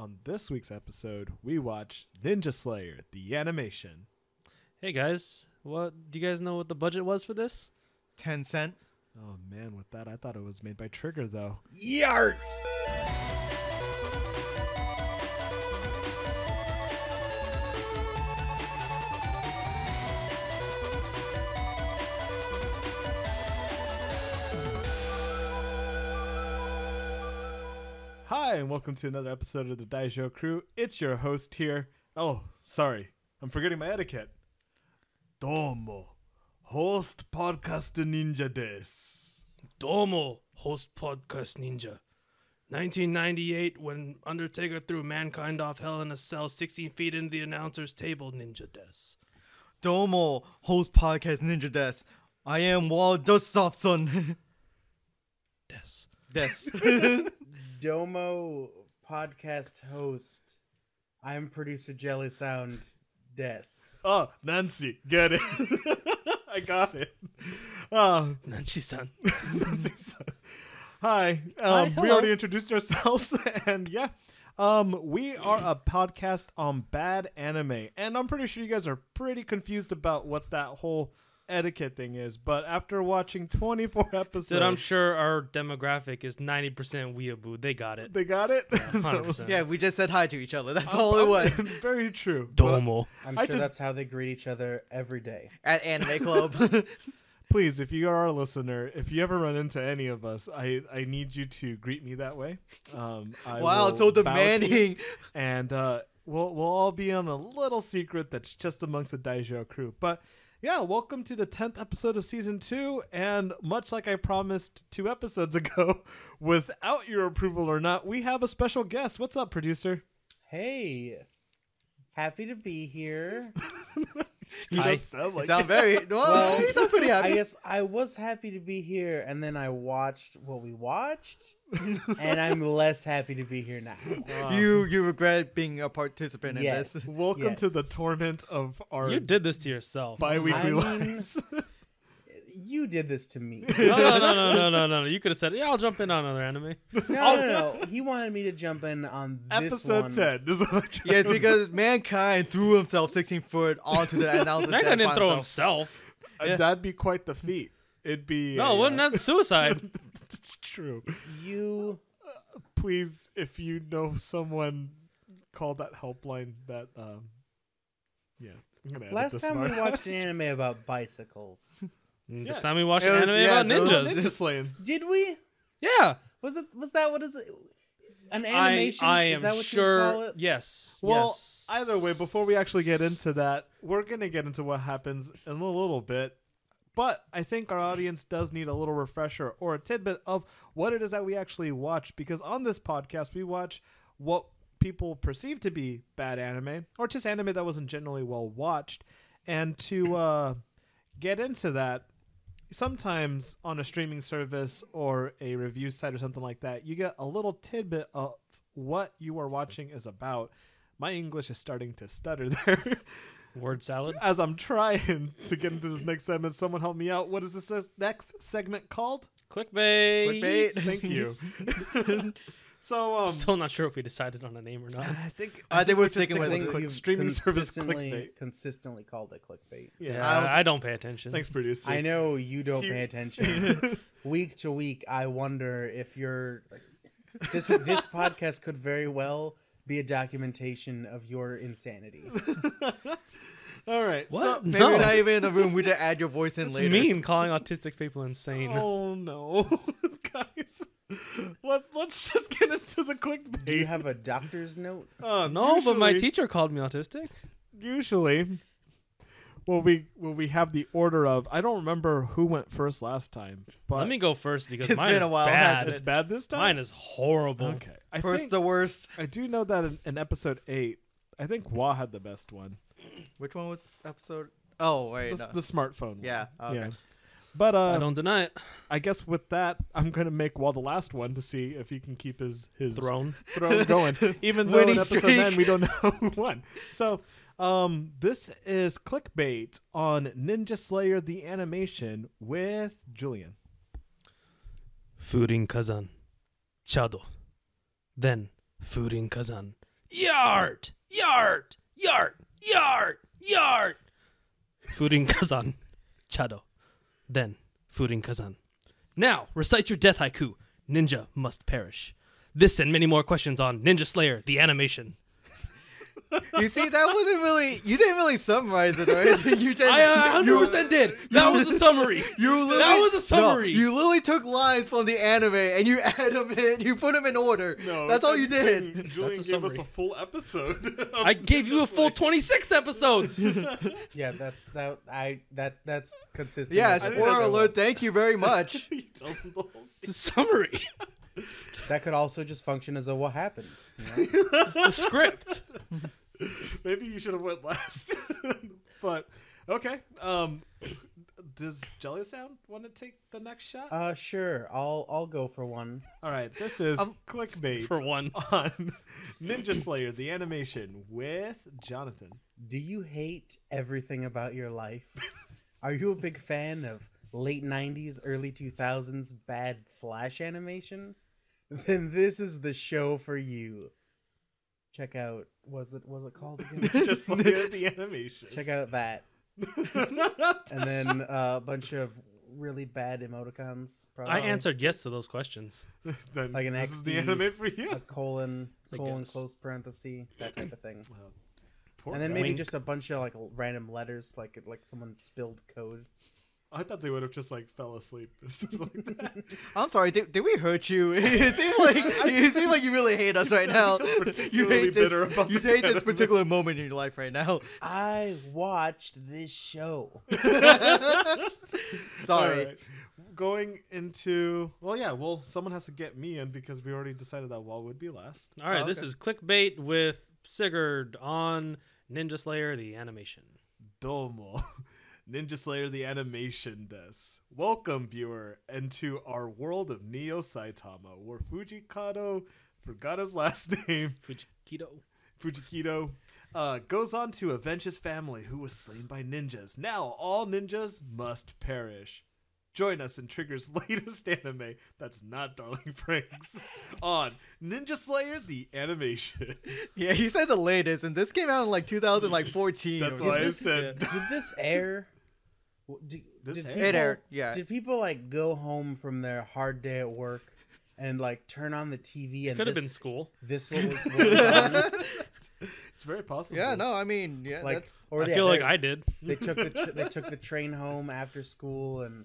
On this week's episode, we watch Ninja Slayer, the animation. Hey guys, do you guys know what the budget was for this? 10 cent. Oh man, with that, I thought it was made by Trigger though. Yart! Hi, and welcome to another episode of the Daijou crew. It's your host here. Oh, sorry. I'm forgetting my etiquette. Domo. Host podcast ninja desu. Domo, host podcast ninja. 1998, when Undertaker threw Mankind off Hell in a Cell 16 feet into the announcer's table, ninja des. Domo, host podcast ninja des. I am Walt Gustafsson. Des. Domo podcast host. I'm producer Jelly Sound Des. Oh, Nancy, get it. I got it. Oh, Nanchi-san. Nancy-san. Hi. Hi, We hello. already introduced ourselves, and yeah. We are a podcast on bad anime, and I'm pretty sure you guys are pretty confused about what that whole etiquette thing is, but after watching 24 episodes... Dude, I'm sure our demographic is 90% weeaboo. They got it. They got it? Yeah, 100%. Yeah, we just said hi to each other. That's all it was. Very true. Domo. I'm I sure just- that's how they greet each other every day. At Anime Club. Please, if you are a listener, if you ever run into any of us, I need you to greet me that way. I Wow, will so bow to you, demanding. and we'll all be on a little secret that's just amongst the Daijou crew. But yeah, welcome to the 10th episode of season 2, and much like I promised 2 episodes ago, without your approval or not, we have a special guest. What's up, producer? Hey, happy to be here. You I- don't sound You like sound it. very... Well, you sound pretty happy. I guess I was happy to be here, and then I watched what we watched, and I'm less happy to be here now. You regret being a participant in Yes. this. Welcome to the Yes. torment of our You did this to yourself. bi-weekly I mean- lives. You did this to me. No. You could have said, yeah, I'll jump in on another anime. No. He wanted me to jump in on this Episode one. 10. This is what I chose. Yes, because Mankind threw himself 16 foot onto the announcer That guy desk didn't by throw himself. himself. Yeah. That'd be quite the feat. It'd be No, wouldn't that suicide? It's true. You Please, if you know someone, call that helpline. That yeah. I'm gonna edit last this time we smart. watched an anime about bicycles. This Yeah. time we watched It an was- anime yeah, about it was ninjas. Ninja slaying. Did we? Yeah. Was that what is it? An animation? I Is am that what sure. you call it? Yes. Well, yes. either way, before we actually get into that, we're gonna get into what happens in a little bit. But I think our audience does need a little refresher or a tidbit of what it is that we actually watch, because on this podcast we watch what people perceive to be bad anime or just anime that wasn't generally well watched. And to get into that, sometimes on a streaming service or a review site or something like that, you get a little tidbit of what you are watching is about. My English is starting to stutter there. Word salad. As I'm trying to get into this next segment, someone help me out. What is this next segment called? Clickbait. Clickbait. Thank you. So, I'm still not sure if we decided on a name or not. I think I think we're just sticking stick with I think click- you've streaming service consistently clickbait. consistently called it clickbait. Yeah. I don't pay attention. Thanks, producer. I know you don't You- pay attention. Week to week, I wonder if you're this podcast could very well be a documentation of your insanity. All right. What? So, Maybe No. we're not even in the room. We just add your voice in It's later. mean calling autistic people insane. oh no, guys. Let's just get into the clickbait. Do you have a doctor's note? No, but my usually- teacher called me autistic. Usually, well, we have the order of. I don't remember who went first last time, but Let me go first because It's mine been is a while, bad. hasn't it's bad this time. Mine is horrible. Okay. I First think the worst. I do know that in episode 8, I think Wah had the best one. Which one was episode? Oh, wait. The, No. the smartphone. Yeah, one. okay. But I don't deny it. I guess with that, I'm gonna make Wah the last one to see if he can keep his Throne. throne going. Even though Winning in episode streak. 9 we don't know who won. So this is clickbait on Ninja Slayer the animation with Julian. Food in Kazan. Chado. Then food in Kazan. Yart! Yart! Yart! Yart! Yart! Furin Kazan. Chado. Then Furin Kazan. Now, recite your death haiku. Ninja must perish. This and many more questions on Ninja Slayer, the animation. You see, that wasn't really. You didn't really summarize it, right? You just. I 100% did. That was the summary. That was a summary. No, you literally took lines from the anime and you add them in. You put them in order. No, that's all you did. Julian That's a gave us summary. a full episode. I gave you a full 26 episodes. Yeah, that's consistent. Yeah, with what spoiler the show alert. was. Thank you very much. You told them the whole It's a summary. That could also just function as a what happened. You know? The script. Maybe you should have went last. But okay. Does Jelly Sound want to take the next shot? Sure. I'll go for one. All right. This is clickbait For one. on Ninja Slayer the animation with Jonathan. Do you hate everything about your life? Are you a big fan of late 90s, early 2000s bad Flash animation? Then this is the show for you. Check out was it called again? Ninja Slayer the animation. Check out that. And then a bunch of really bad emoticons. Probably. I answered yes to those questions. Then Like an this is the XD, anime for you. a colon, I guess. close parenthesis, that type of thing. Poor And then guy. maybe Wink. just a bunch of like random letters, like someone spilled code. I thought they would have just like fell asleep or something like that. I'm sorry. Did we hurt you? It seems like you really hate us right now. sounds You particularly hate bitter this. about You this hate this anime. particular moment in your life right now. I watched this show. Sorry. All right. Going into someone has to get me in because we already decided that Wall would be last. All right, Oh, this okay. is clickbait with Sigurd on Ninja Slayer, the animation. Domo. Ninja Slayer the animation des. Welcome, viewer, into our world of Neo Saitama, where Fujikado, forgot his last name, Fujikito, goes on to avenge his family who was slain by ninjas. Now all ninjas must perish. Join us in Trigger's latest anime that's not Darling Franks on Ninja Slayer the animation. Yeah, he said the latest, and this came out in like 2014. That's or why I something. said Did this air? This Did aired? It aired, yeah. Did people like go home from their hard day at work and like turn on the TV and Could have this, been school. this what was on? It's very possible. Yeah, no, I mean, yeah, Like, that's. or I yeah, feel like they- I did. They took the train home after school and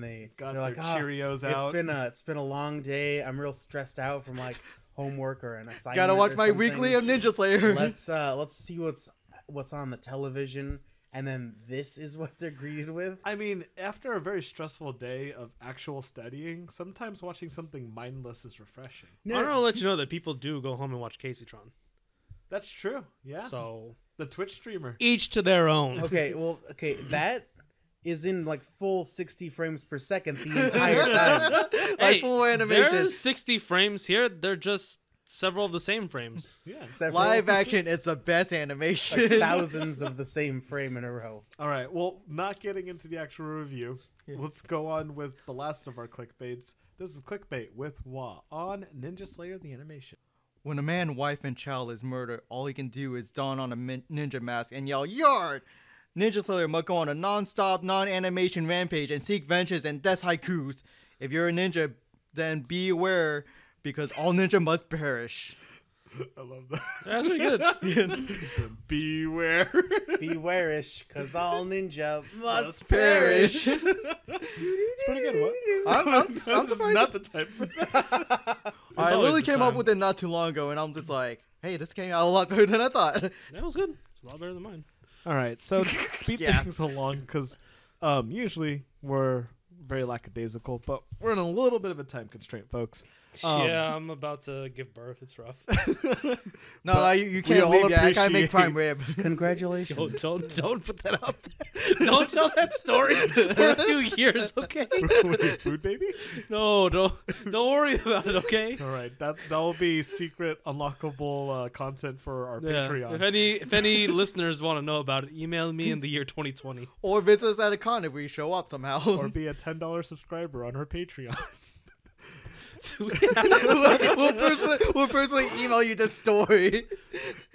they're Got like, their "Ah, Cheerios out. It's been a long day. I'm real stressed out from like homework or an assignment. Gotta watch or my something. weekly of Ninja Slayer. Let's see what's on the television, and then this is what they're greeted with. I mean, after a very stressful day of actual studying, sometimes watching something mindless is refreshing. I want to let you know that people do go home and watch Caseytron. That's true. Yeah. So The Twitch streamer. each to their own. Okay, that is in like full 60 frames per second the entire time. Like full animation. There's 60 frames here. They're just several of the same frames. Yeah. Several, Live action is the best animation. like thousands of the same frame in a row. All right. Well, not getting into the actual review, let's go on with the last of our clickbaits. This is clickbait with Wa on Ninja Slayer the animation. When a man, wife, and child is murdered, all he can do is don on a ninja mask and yell, "Yard!" Ninja Slayer must go on a non-stop, non-animation rampage and seek vengeance and death haikus. If you're a ninja, then be aware, because all ninja must perish. I love that. That's pretty good. Beware. Beware-ish, cause all ninja must Perish. perish. It's pretty good. What? I'm This is surprised. not the type. I always literally the came up time. with it not too long ago, and I'm just like, hey, this came out a lot better than I thought. That was good. It's a lot better than mine. All right. So to speed Yeah. things along, because usually we're very lackadaisical, but we're in a little bit of a time constraint, folks. Yeah, I'm about to give birth. It's rough. No, you we can't all leave yet. I gotta make appreciate- prime rib. Congratulations. Don't put that out there. Don't tell that story for a few years, okay? Food baby. No, don't worry about it, okay? All right. That will be secret unlockable content for our Yeah. Patreon. If any listeners want to know about it, email me in the year 2020. Or visit us at a con if we show up somehow. Or be a $10 subscriber on our Patreon. we'll personally email you the story.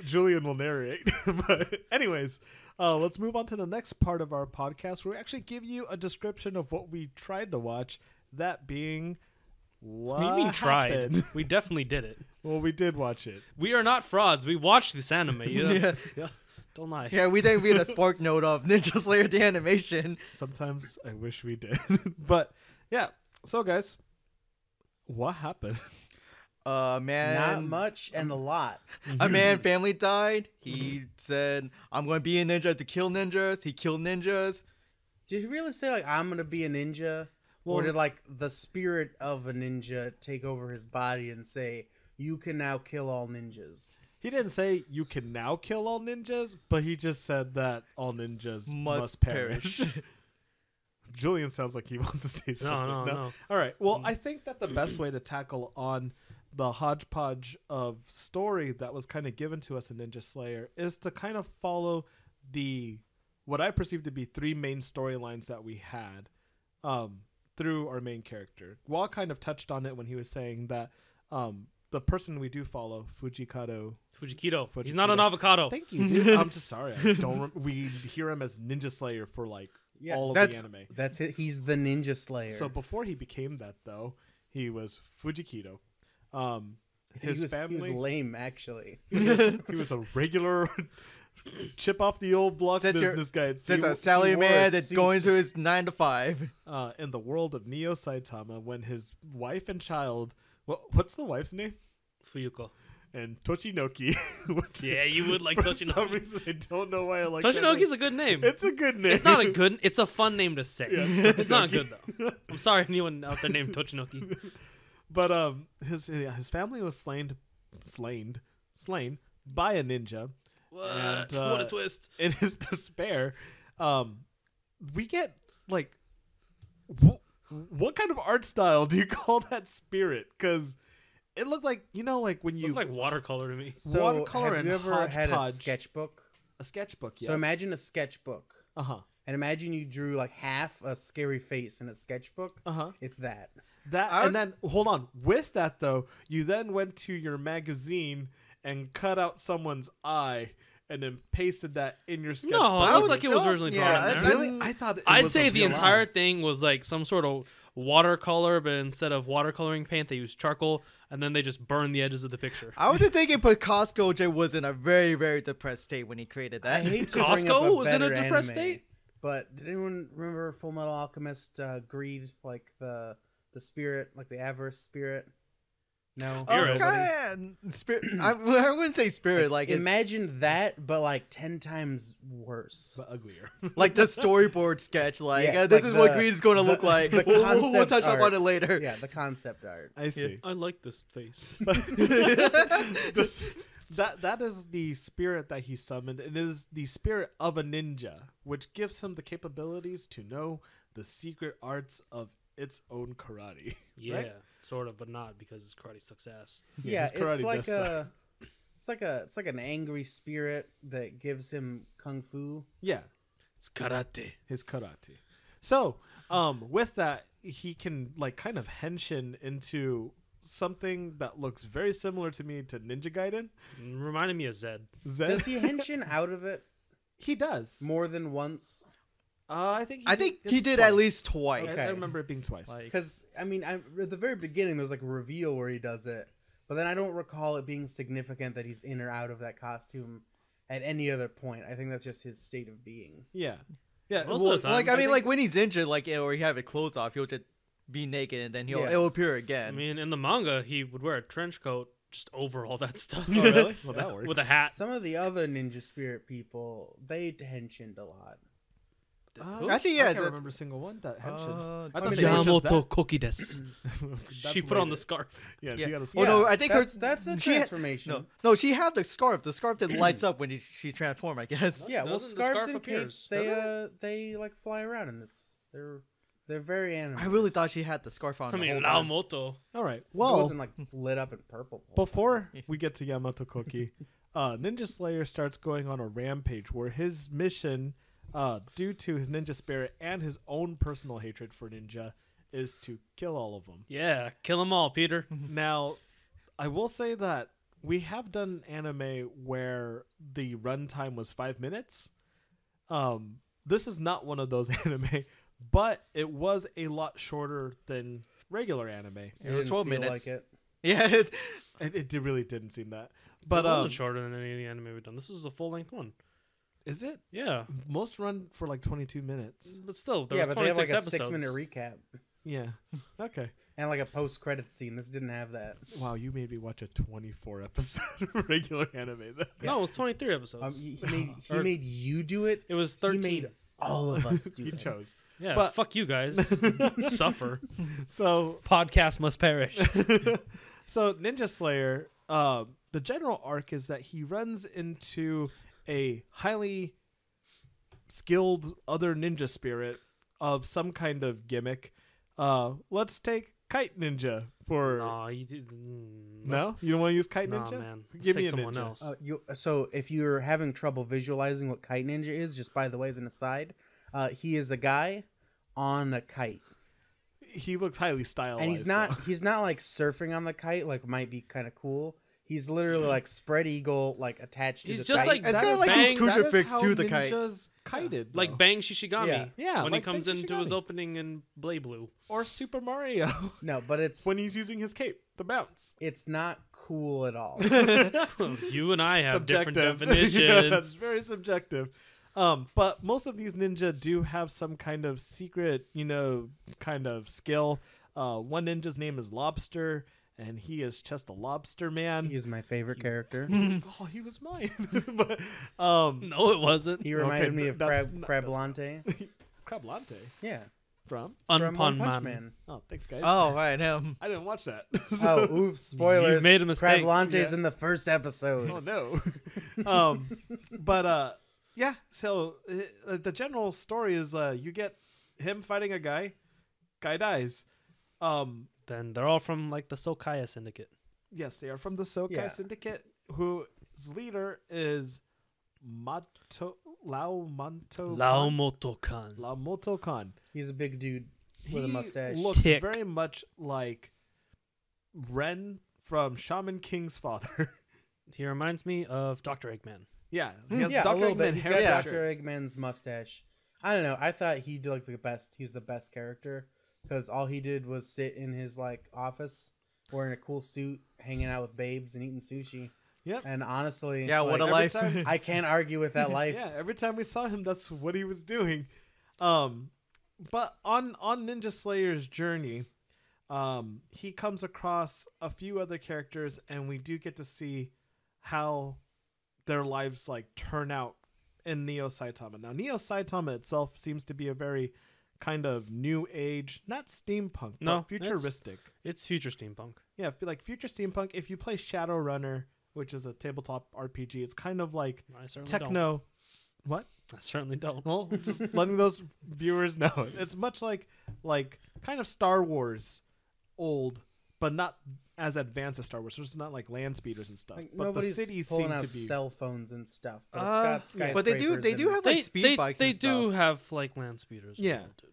Julian will narrate. But anyways, let's move on to the next part of our podcast where we actually give you a description of what we tried to watch, that being what What do you mean tried? happened. We definitely did it. Well, we did watch it. We are not frauds. We watched this anime. Yeah. Don't lie. Yeah, we didn't read a spark note of Ninja Slayer the animation. Sometimes I wish we did. But yeah, so guys, what happened? Man, Not much and a lot. a man family died. He said, "I'm going to be a ninja to kill ninjas." He killed ninjas. Did he really say like I'm gonna be a ninja, Well- or did like the spirit of a ninja take over his body and say you can now kill all ninjas? He didn't say you can now kill all ninjas, but he just said that all ninjas must Must perish. Julian sounds like he wants to say something. No. All right. Well, I think that the best way to tackle on the hodgepodge of story that was kind of given to us in Ninja Slayer is to kind of follow what I perceive to be three main storylines that we had through our main character. Wall kind of touched on it when he was saying that the person we do follow, Fujikado. Fujikito. He's not an avocado. Thank you, dude. I'm just sorry. I don't. We hear him as Ninja Slayer for like all of the that's- anime. That's it. He's the ninja slayer. So before he became that, though, he was Fujikito. he His was, family. he was lame actually. He was a regular chip off the old block That's your- business guy. There's a salary wore a man that's suit. going to his 9 to 5. In the world of Neo Saitama, when his wife and child. What's the wife's name? Fuyuko. And Tochinoki. Which Yeah, you would like for some Tochinoki. reason, I don't know why I like that Tochinoki's name. a good name. It's a good name. It's not a good. It's a fun name to say. Yeah, It's not Tochinoki. good though. I'm sorry, anyone out there named Tochinoki. But his family was slain by a ninja. What? And, What a twist! In his despair, we get like, what kind of art style do you call that spirit? Because it looked like like when you Looked like watercolor to me. So Watercolor have and you ever had a hodgepodge. sketchbook? a sketchbook. Yes. So imagine a sketchbook, and imagine you drew like half a scary face in a sketchbook. It's that. that, I would- and then hold on. With that though, you then went to your magazine and cut out someone's eye. And then pasted that in your sketchbook. No, it I looks would- like it was no, originally yeah, drawn. that's there. Really? I thought I'd was say a the real entire eye. thing was like some sort of watercolor, but instead of watercoloring paint, they used charcoal, and then they just burned the edges of the picture. I was thinking Picasso was in a very, very depressed state when he created I that. hate to bring up Costco a was in a better depressed anime, state? but did anyone remember Full Metal Alchemist Greed, like the spirit, like the avarice spirit? No. Spirit. Spirit. I wouldn't say spirit. Like it's Imagine that, but like 10 times worse. but uglier. like the storyboard sketch. Like Yes, this like is what the- Greed is going to look like. the We'll concept touch up art. on it later. Yeah, the concept art. I see. I like this face. This, that is the spirit that he summoned. It is the spirit of a ninja, which gives him the capabilities to know the secret arts of its own karate. Yeah, Right? sort of, but not because his karate sucks ass. Yeah, his karate it's like does suck. it's like an angry spirit that gives him kung fu. Yeah, It's karate. his karate. So, with that, he can like kind of henshin into something that looks very similar to me to Ninja Gaiden. Reminded me of Zed. Zed. Does he henshin out of it He does. more than once? I think. I think he it's did twice. at least twice. Okay. I remember it being twice. Like, Because I mean, at the very beginning, there's like a reveal where he does it, but then I don't recall it being significant that he's in or out of that costume at any other point. I think that's just his state of being. Yeah, yeah. Most of the time. like I I mean, think- like when he's injured, like or he have his clothes off, he'll just be naked and then Yeah. it'll appear I again. mean, in the manga, he would wear a trench coat just over all that stuff. Oh, really? Well, that works. With a hat. Some of the other ninja spirit people, they henshined a lot. Who? Actually, yeah, I can't the- remember a single one that henshin. I I thought mean, they were just that. Yamato Koki desu. That's She put on the later. scarf. Yeah, Yeah. she got a Oh scarf. no, I think that's a she had- transformation. no, she had the scarf. The scarf that lights up when she transformed. I guess. Yeah, well, Doesn't the scarves scarf and appears? capes, Doesn't they like fly around in this. They're very animated. I really thought she had the scarf on. I the mean, whole time. Naomoto. All right. It Well, wasn't like lit up in purple. before we get to Yamato Koki, Ninja Slayer starts going on a rampage where his mission, due to his ninja spirit and his own personal hatred for ninja, is to kill all of them. Yeah, kill them all, Peter. Now, I will say that we have done anime where the runtime was 5 minutes. This is not one of those anime, but it was a lot shorter than regular anime. It was 12 Feel minutes. Like it. Yeah. Really didn't seem that. But But it wasn't shorter than any of the anime we've done. This is a full length one. is it? Yeah, Most run for like 22 minutes. but still, there Yeah, was but they have 26 like a episodes. 6-minute recap Yeah. Okay. and like a post-credit scene. This didn't have that. Wow, you made me watch a 24 episode regular anime. Then. No, it was 23 episodes. He made you do it. It was 13. He made all of us do You it. chose. Yeah, but- fuck you guys. Suffer. So Podcast must perish. So Ninja Slayer, the general arc is that he runs into a highly skilled other ninja spirit of some kind of gimmick. Let's take Kite Ninja for No, you did. no. You don't want to use Kite No, Ninja? man. Let's Give take me a someone ninja. else. So if you're having trouble visualizing what Kite Ninja is, just by the way, as an aside, he is a guy on a kite, He looks highly stylized. and he's not like surfing on the kite, like might be kind of cool. He's literally like spread eagle, like attached to He's the just kite. like- It's That kind of is like bang- his that is crucifix how to the kite. ninjas kited, Like though. Bang Shishigami. Yeah. Yeah, When like he comes Bang into his Shishigami. opening in Blade Blue. or Super Mario no, but it's when he's using his cape to bounce. it's not cool at all. You and I have different Subjective. definitions. Yeah, that's very subjective. But most of these ninja do have some kind of secret, kind of skill. One ninja's name is Lobster, and he is just a lobster man. He's my favorite character. Oh, he was mine. But No, it wasn't. He reminded Okay, me of that's Crablante. Crablante Yeah, from. from One Unpun Punch Man. Man. Oh, thanks guys. Oh, right, him. I didn't watch that. Oh, oops! Spoilers. made a mistake. Crablante's Yeah. in the first episode. Oh no. Yeah. So the general story is you get him fighting a guy dies. Then they're all from like the Sokaya Syndicate. Yes, they are from the Sokai Yeah. Syndicate, whose leader is Lao Laomoto Kan. Moto Khan. He's a big dude with a He mustache. looks Tick. very much like Ren from Shaman King's father. He reminds me of Dr. Eggman. Yeah, he has Yeah, a Dr. little bit. Eggman He's hair got texture. Dr. Eggman's mustache. I don't know. I thought he did like the best. He's the best character because all he did was sit in his like office wearing a cool suit, hanging out with babes and eating sushi. Yep. And honestly, Yeah, what a every life. time- I can't argue with that life. Yeah, every time we saw him, that's what he was doing. But on Ninja Slayer's journey, he comes across a few other characters, and we do get to see how their lives like turn out in Neo Saitama. Now, Neo Saitama itself seems to be a very kind of new age, not steampunk, No, but futuristic. It's future steampunk. Yeah, I feel like future steampunk. If you play Shadowrunner, which is a tabletop RPG, it's kind of like I certainly don't. techno. What? I certainly don't. Well, just letting those viewers know. It's much like kind of Star Wars old, but not as advanced as Star Wars. So it's not like land speeders and stuff. Like, but the nobody's cities pulling seem out to be cell phones and stuff, but Uh, it's got yeah. skyscrapers. But they do and- have like speed bikes. They and do stuff. have like land speeders. as Yeah. well, dude.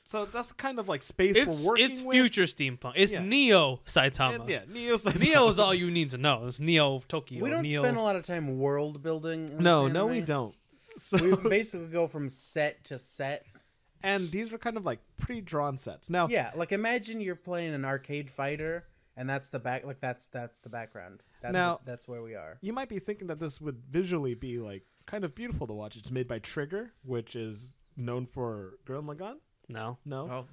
so that's kind of like space It's we're working it's with. future steampunk. It's Yeah. Neo Saitama. And, yeah, Neo Saitama. Neo is all you need to know. It's Neo Tokyo. We don't Neo. spend a lot of time world building. in No, this no, we anime. don't. So We basically go from set to set. and these were kind of like pre-drawn sets. Now, Yeah, like imagine you're playing an arcade fighter, and that's the back. Like that's the background. That's where we are. you might be thinking that this would visually be like kind of beautiful to watch. It's made by Trigger, which is known for Gurren Lagann. No. No, Oh,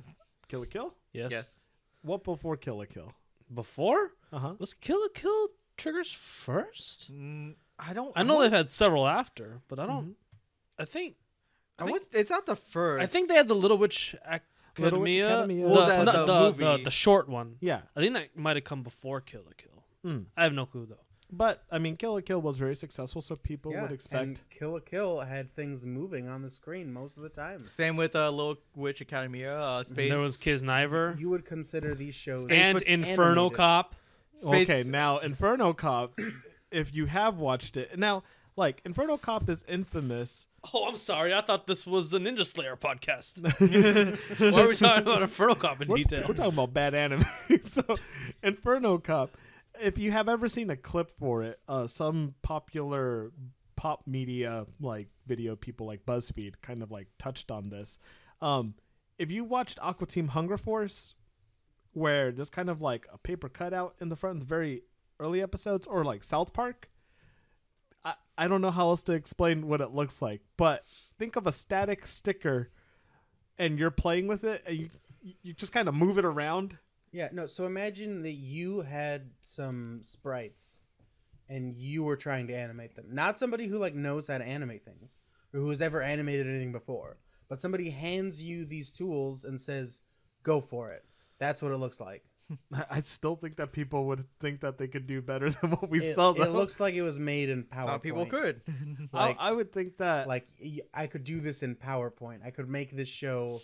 Kill la Kill. Yes. yes. What before Kill la Kill? Before Uh-huh. was Kill la Kill Triggers first? I don't. I know want- they've had several after, but I don't. Mhm. I think. It's not the first. I think they had the Little Witch Little Witch Academia. Academia. What was the, that, not the the movie? short one. Yeah. I think that might have come before Kill la Kill. Mm. I have no clue though. But I mean, Kill la Kill was very successful, so people Yeah, would expect. and Kill la Kill had things moving on the screen most of the time. Same with Little Witch Academia. Space. There was Kisniver You would consider these shows and with Inferno animated. Cop. Space- Okay, now Inferno Cop, if you have watched it, now Like Inferno Cop is infamous. Oh, I'm sorry. I thought this was a Ninja Slayer podcast. Why are we talking about Inferno Cop in detail? We're talking about bad anime. So, Inferno Cop. If you have ever seen a clip for it, some popular pop media like video people like BuzzFeed kind of like touched on this. If you watched Aqua Team Hunger Force, where there's kind of like a paper cutout in the front of the very early episodes, or like South Park, I don't know how else to explain what it looks like, but think of a static sticker and you're playing with it and you just kind of move it around. Yeah, no, so imagine that you had some sprites and you were trying to animate them. Not somebody who like knows how to animate things or who has ever animated anything before, but somebody hands you these tools and says, go for it. That's what it looks like. I still think that people would think that they could do better than what we saw. It looks like it was made in PowerPoint. Some people could. Like, I would think that. like I could do this in PowerPoint. I could make this show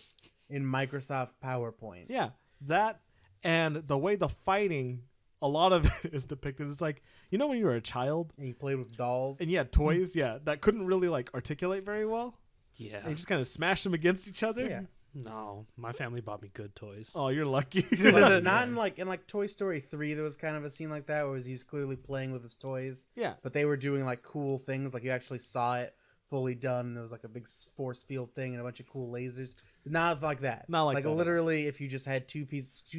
in Microsoft PowerPoint. Yeah, that and the way the fighting, a lot of it is depicted. It's like, you know when you were a child And you played with dolls. and you had toys, yeah, that couldn't really like articulate very well. Yeah. And you just kind of smash them against each other. Yeah. No, my family bought me good toys. Oh, you're lucky. Like, not in like Toy Story 3, there was kind of a scene like that where he was clearly playing with his toys. Yeah. But they were doing like cool things. Like you actually saw it fully done. There was like a big force field thing and a bunch of cool lasers. Not like that. Not like that. literally, if you just had two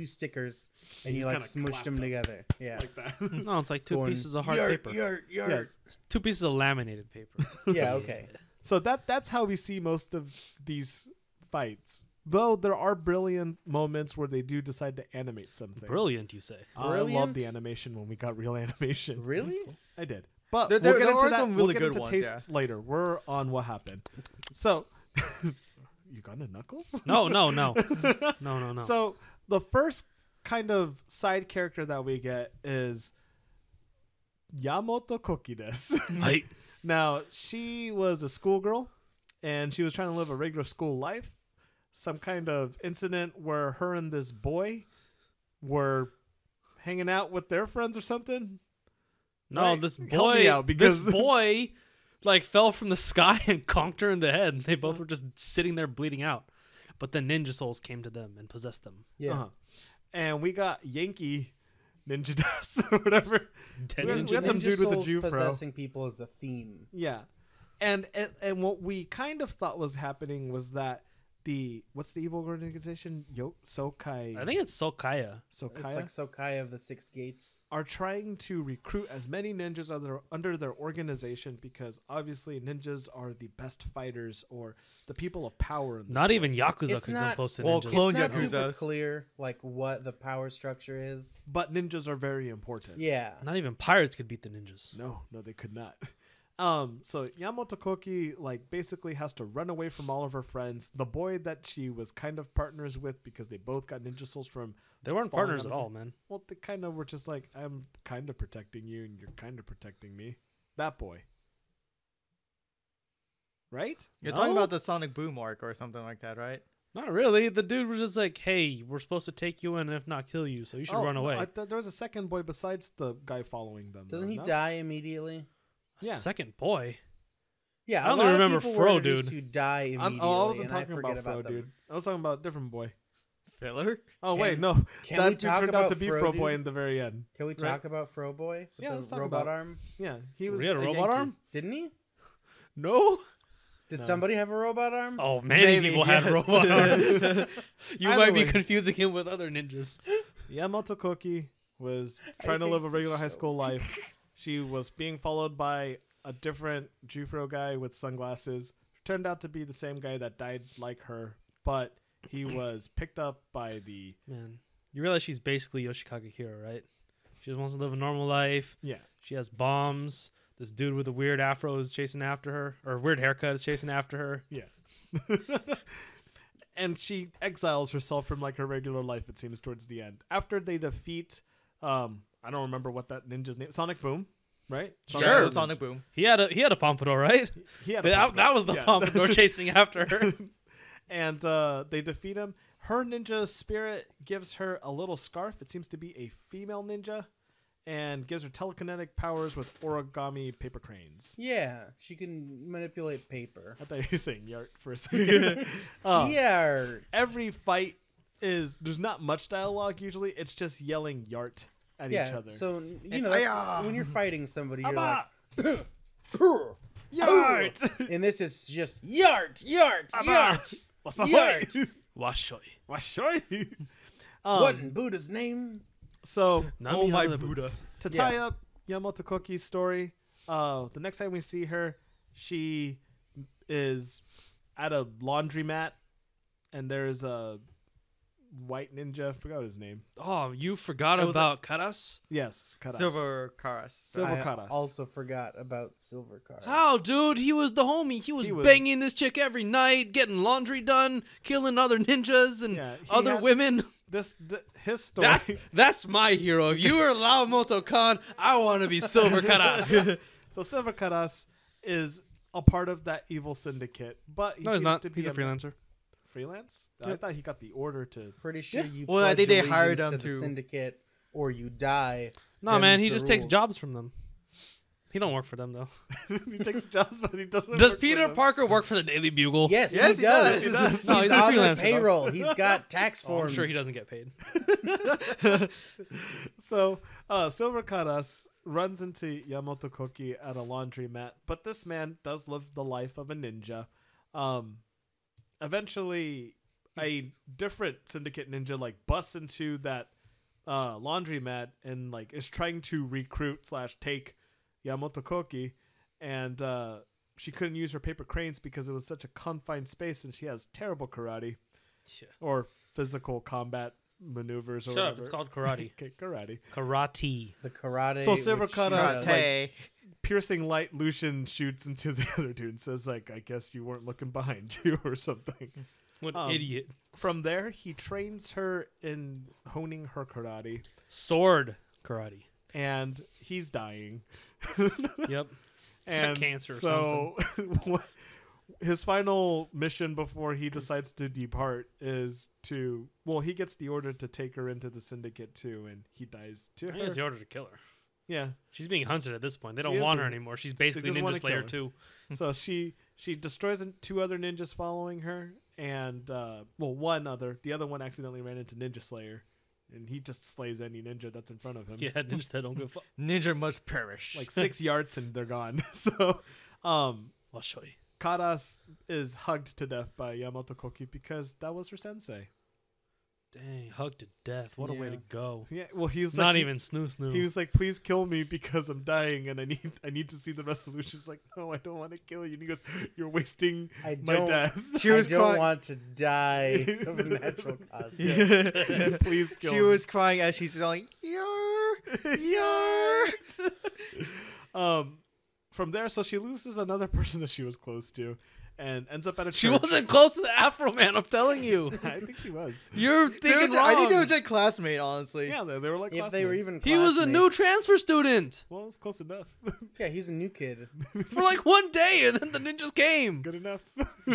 stickers and You you just like kinda smushed clapped them them. together. Yeah. Like that. No, it's like two Going, pieces of hard "Yart, paper. yart, yart." Yes. Two pieces of laminated paper. Yeah, okay. So that's how we see most of these fights. Though there are brilliant moments where they do decide to animate something. Brilliant, you say. I love Brilliant? the animation when we got real animation. Really? I did. But There- we'll there get into are that. some We'll really get good into ones, tastes later. We're on what happened. So, you got a knuckles? No. No. So the first kind of side character that we get is Yamoto Koki desu. Hey. Now, she was a schoolgirl, and she was trying to live a regular school life. Some kind of incident where her and this boy were hanging out with their friends or something. No, Right. this Help boy. me out, because- this boy, like, fell from the sky and conked her in the head. And they both were just sitting there bleeding out. But the ninja souls came to them and possessed them. Yeah. Uh-huh. And we got Yankee Ninja desu or whatever. Dead We ninja. got some Ninja dude with a souls Jufro. possessing people is a theme. Yeah. And what we kind of thought was happening was that what's the evil organization? Sokai. I think it's Sokaya. Sokaya It's like Sokai of the Six Gates. are trying to recruit as many ninjas under their organization because obviously ninjas are the best fighters or the people of power in this Not world. even Yakuza It's could come not- close to well, ninjas. clone It's not super Yakuzas. clear like what the power structure is. But ninjas are very important. Yeah. Not even pirates could beat the ninjas. No, they could not. So Yamato Koki like basically has to run away from all of her friends. The boy that she was kind of partners with because they both got ninja souls from. They weren't falling partners out at of all, man. Well, they kind of were just like, I'm kind of protecting you and you're kind of protecting me. That boy. Right? You're No? talking about the Sonic Boom arc or something like that, right? Not really. The dude was just like, hey, we're supposed to take you in and if not kill you, so you should run no, away. I thought there was a second boy besides the guy following them. Doesn't though, he no? die immediately? Yeah. Second boy. Yeah, I a only lot remember of people Fro, were introduced dude. to die immediately. I wasn't and talking forget about Fro, them. dude. I was talking about a different boy. Filler? Oh, Can- wait, no. Can That we dude talk turned out about to be Fro, Fro Boy dude? in the very end. Can we talk about Fro Boy? With Yeah, the let's talk robot about- arm? Yeah, he was We had a robot Yankee. arm? Didn't he? No. Did No. somebody have a robot arm? Oh, many Maybe, people had yeah. robot arms. You Either might be way. confusing him with other ninjas. Yamato Koki was trying to hate live a regular this high show. school life. She was being followed by a different Jufro guy with sunglasses. Turned out to be the same guy that died like her, but he was picked up by the Man, you realize she's basically Yoshikage Hiro, right? She just wants to live a normal life. yeah. She has bombs. This dude with a weird afro is chasing after her, or weird haircut is chasing after her. And she exiles herself from like her regular life, it seems, towards the end. After they defeat I don't remember what that ninja's name, Sonic Boom, right? Sure. Yeah, Boom. Sonic Boom. He had a pompadour, right? He had a That, pompadour. that was the Yeah. pompadour chasing after her. And they defeat him. Her ninja spirit gives her a little scarf. It seems to be a female ninja. and gives her telekinetic powers with origami paper cranes. Yeah, she can manipulate paper. I thought you were saying yart for a second. Yart. Every fight there's not much dialogue usually. It's just yelling yart at each other. So And that's, when you're fighting somebody, you're Abba! like Yart! and this is just yart, yart, Abba! yart. What's up? Yart. Washoi. Washoy. What in Buddha's name? So Nami my Hana the Buddha. Boots. to tie up Yamato Koki's story, the next time we see her, she is at a laundromat, and there's a white ninja. I forgot his name. Oh, you forgot It was about Karas? Yes, Karas. Silver Karas. Silver I Karas. also forgot about Silver Cars. How, dude? He was the homie. He was banging this chick every night, getting laundry done, killing other ninjas and Yeah, he other had- women. His story. That's my hero. If you were Laomoto Khan, I want to be Silver Karas. So Silver Karas is a part of that evil syndicate, but he No, he's seems not. to be He's a freelancer. freelance. I Yep. thought he got the order to. Pretty sure Yeah. you. Well, I pledge think they hired allegiance him to the to- syndicate, or you die. No, man. Them's He the just takes rules. jobs from them. He don't work for them though. He takes jobs, but he doesn't. Does work for Peter them. Parker work for the Daily Bugle? Yes, Yes, he he does. does. He does. No, He's he's a on the freelancer, though. payroll. He's got tax Oh, forms. I'm sure he doesn't get paid. So Silver Karas runs into Yamato Koki at a laundromat, but this man does live the life of a ninja. Eventually, a different syndicate ninja busts into that laundromat and is trying to recruit / take Yamato Koki, and she couldn't use her paper cranes because it was such a confined space, and she has terrible karate Yeah. or physical combat maneuvers or Shut up. whatever. It's called karate. Okay, karate. Karate. The karate. So Silver which Karas, does- Karate. Piercing light, Lucian shoots into the other dude and says, I guess you weren't looking behind you or something. What Um, idiot. From there, he trains her in honing her karate, Sword karate. and he's dying. Yep. He's got And cancer or so his final mission before he decides to depart is to, he gets the order to take her into the syndicate too, and he dies to He has the her. order to kill her. Yeah. She's being hunted at this point. They She don't is want her being- anymore. She's basically just wanna Ninja Slayer kill 2. So she destroys two other ninjas following her, and the other one accidentally ran into Ninja Slayer, and he just slays any ninja that's in front of him. Yeah, Ninja Slayer don't give a fuck. Ninja must perish. 6 yards and they're gone. So I'll show you. Karas is hugged to death by Yamato Koki because that was her sensei. Dang, hugged to death. What a way to Yeah. go. Yeah, well he's Not like, even snoo. He was like, please kill me because I'm dying and I need to see the resolution. She's like, no, I don't want to kill you. And he goes, you're wasting I my don't. death. She was I don't crying. want to die of natural causes. Please kill She me. was crying as she's going, Yart. From there, so she loses another person that she was close to, and ends up at a She church. wasn't close to the Afro Man, I'm telling you. I think she was. You're thinking wrong. I think they were just classmates, honestly. Yeah, they were like If they were classmates. even, He was a new classmates- transfer student Well, it was close enough. Yeah, he's a new kid. for like one day, and then the ninjas came. Good enough.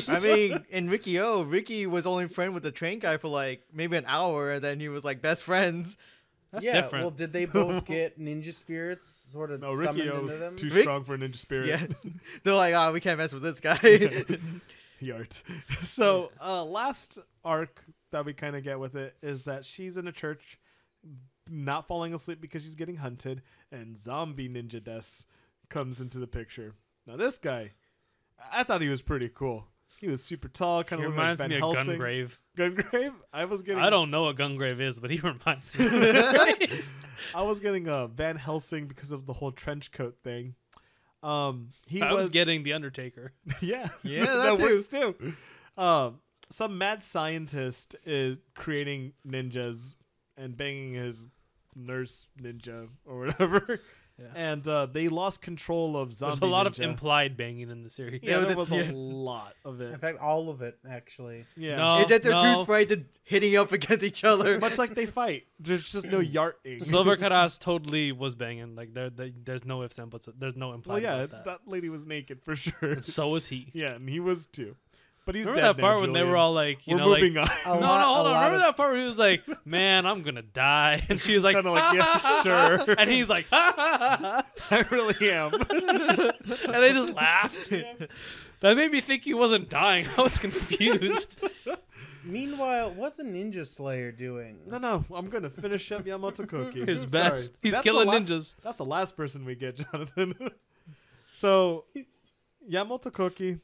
I mean, in Ricky was only friend with the train guy for maybe an hour, and then he was best friends. That's yeah. different. Well, did they both get ninja spirits sort of No, summoned Ricky into was them? too Rick- strong for a ninja spirit. Yeah, they're like, we can't mess with this guy. Yart. So, last arc that we kind of get with it is that she's in a church, not falling asleep because she's getting hunted, and zombie ninja Des comes into the picture. Now, this guy, I thought he was pretty cool. He was super tall, kind He of like reminds Van me of Helsing. Gungrave. Gungrave? I don't know what Gungrave is, but he reminds me. I was getting Van Helsing because of the whole trench coat thing. He I was was getting the Undertaker. yeah, Yeah, that too. works too. Some mad scientist is creating ninjas and banging his nurse ninja or whatever, Yeah. and they lost control of zombie. There's a lot ninja. of implied banging in the series. Yeah, there Yeah, was yeah. a lot of In it. fact, all of it actually. Yeah, No. It's just they're no. two sprites and hitting up against each other. much like they fight. There's just no yarting. Silver Karas totally was banging. Like there's no ifs and buts. There's no implied Well, yeah, about that. that lady was naked for sure. And so was he. Yeah, and he was too. But he's Remember dead that part now, when they Julian. were all like, you We're know, like, moving on. no, hold on. Remember that part where he was like, "Man, I'm gonna die," and she was like, Kinda like, yeah, sure. and he's like, "Ha, I really am. and they just laughed. That made me think he wasn't dying. I was confused. Meanwhile, what's a ninja slayer doing? No, I'm gonna finish up Yamato Koki. His Sorry. best. He's That's killing the last- ninjas. That's the last person we get, Jonathan. So Yamato Koki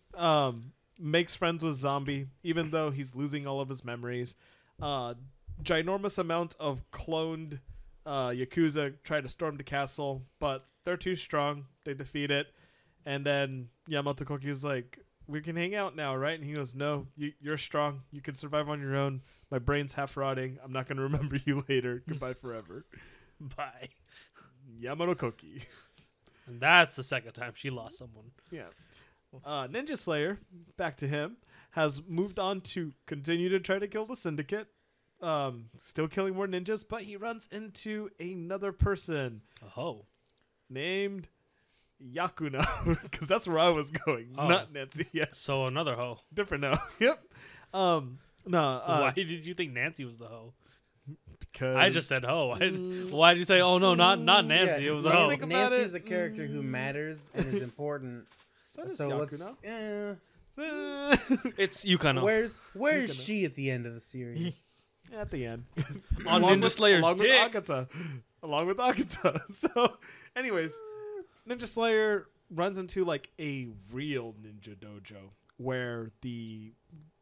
makes friends with Zombie, even though he's losing all of his memories. Ginormous amount of cloned Yakuza try to storm the castle, but they're too strong. They defeat it. And then Yamato Koki is like, we can hang out now, right? And he goes, no, you're strong. You can survive on your own. My brain's half rotting. I'm not going to remember you later. Goodbye forever. Bye. Yamato Koki. And that's the second time she lost someone. Yeah. Ninja Slayer, back to him, has moved on to continue to try to kill the Syndicate. Still killing more ninjas, but he runs into another person Oh. named Yakuno, because that's where I was going, Oh. not Nancy. Yes, So another hoe. different now. Yep. No. Why did you think Nancy was the hoe? Because I just said hoe. Why did you say, oh no, not Nancy? Yeah, It was a When you hoe. think about Nancy's it, a character who matters and is important. so does So let's. Yakuno. It's Yukano. Where's Yakuno. she at the end of the series? At the end, On Along Ninja with- Slayer's along dick. with Agata, along with Agata. So, anyways, Ninja Slayer runs into like a real ninja dojo where the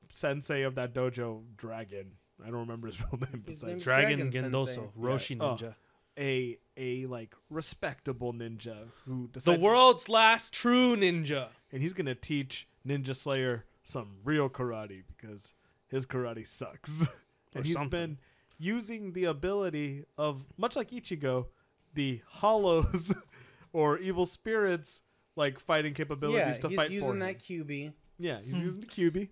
sensei of that dojo, Dragon, I don't remember his real name, His besides name's Dragon Dragon Gendoso. Sensei. Roshi Oh. Ninja. a like respectable ninja who The decides, world's last true ninja. and he's gonna teach Ninja Slayer some real karate because his karate sucks. Or And he's something. been using the ability of, much like Ichigo, the hollows or evil spirits like fighting capabilities Yeah, to he's fight for using him. that QB. Yeah, he's using the QB.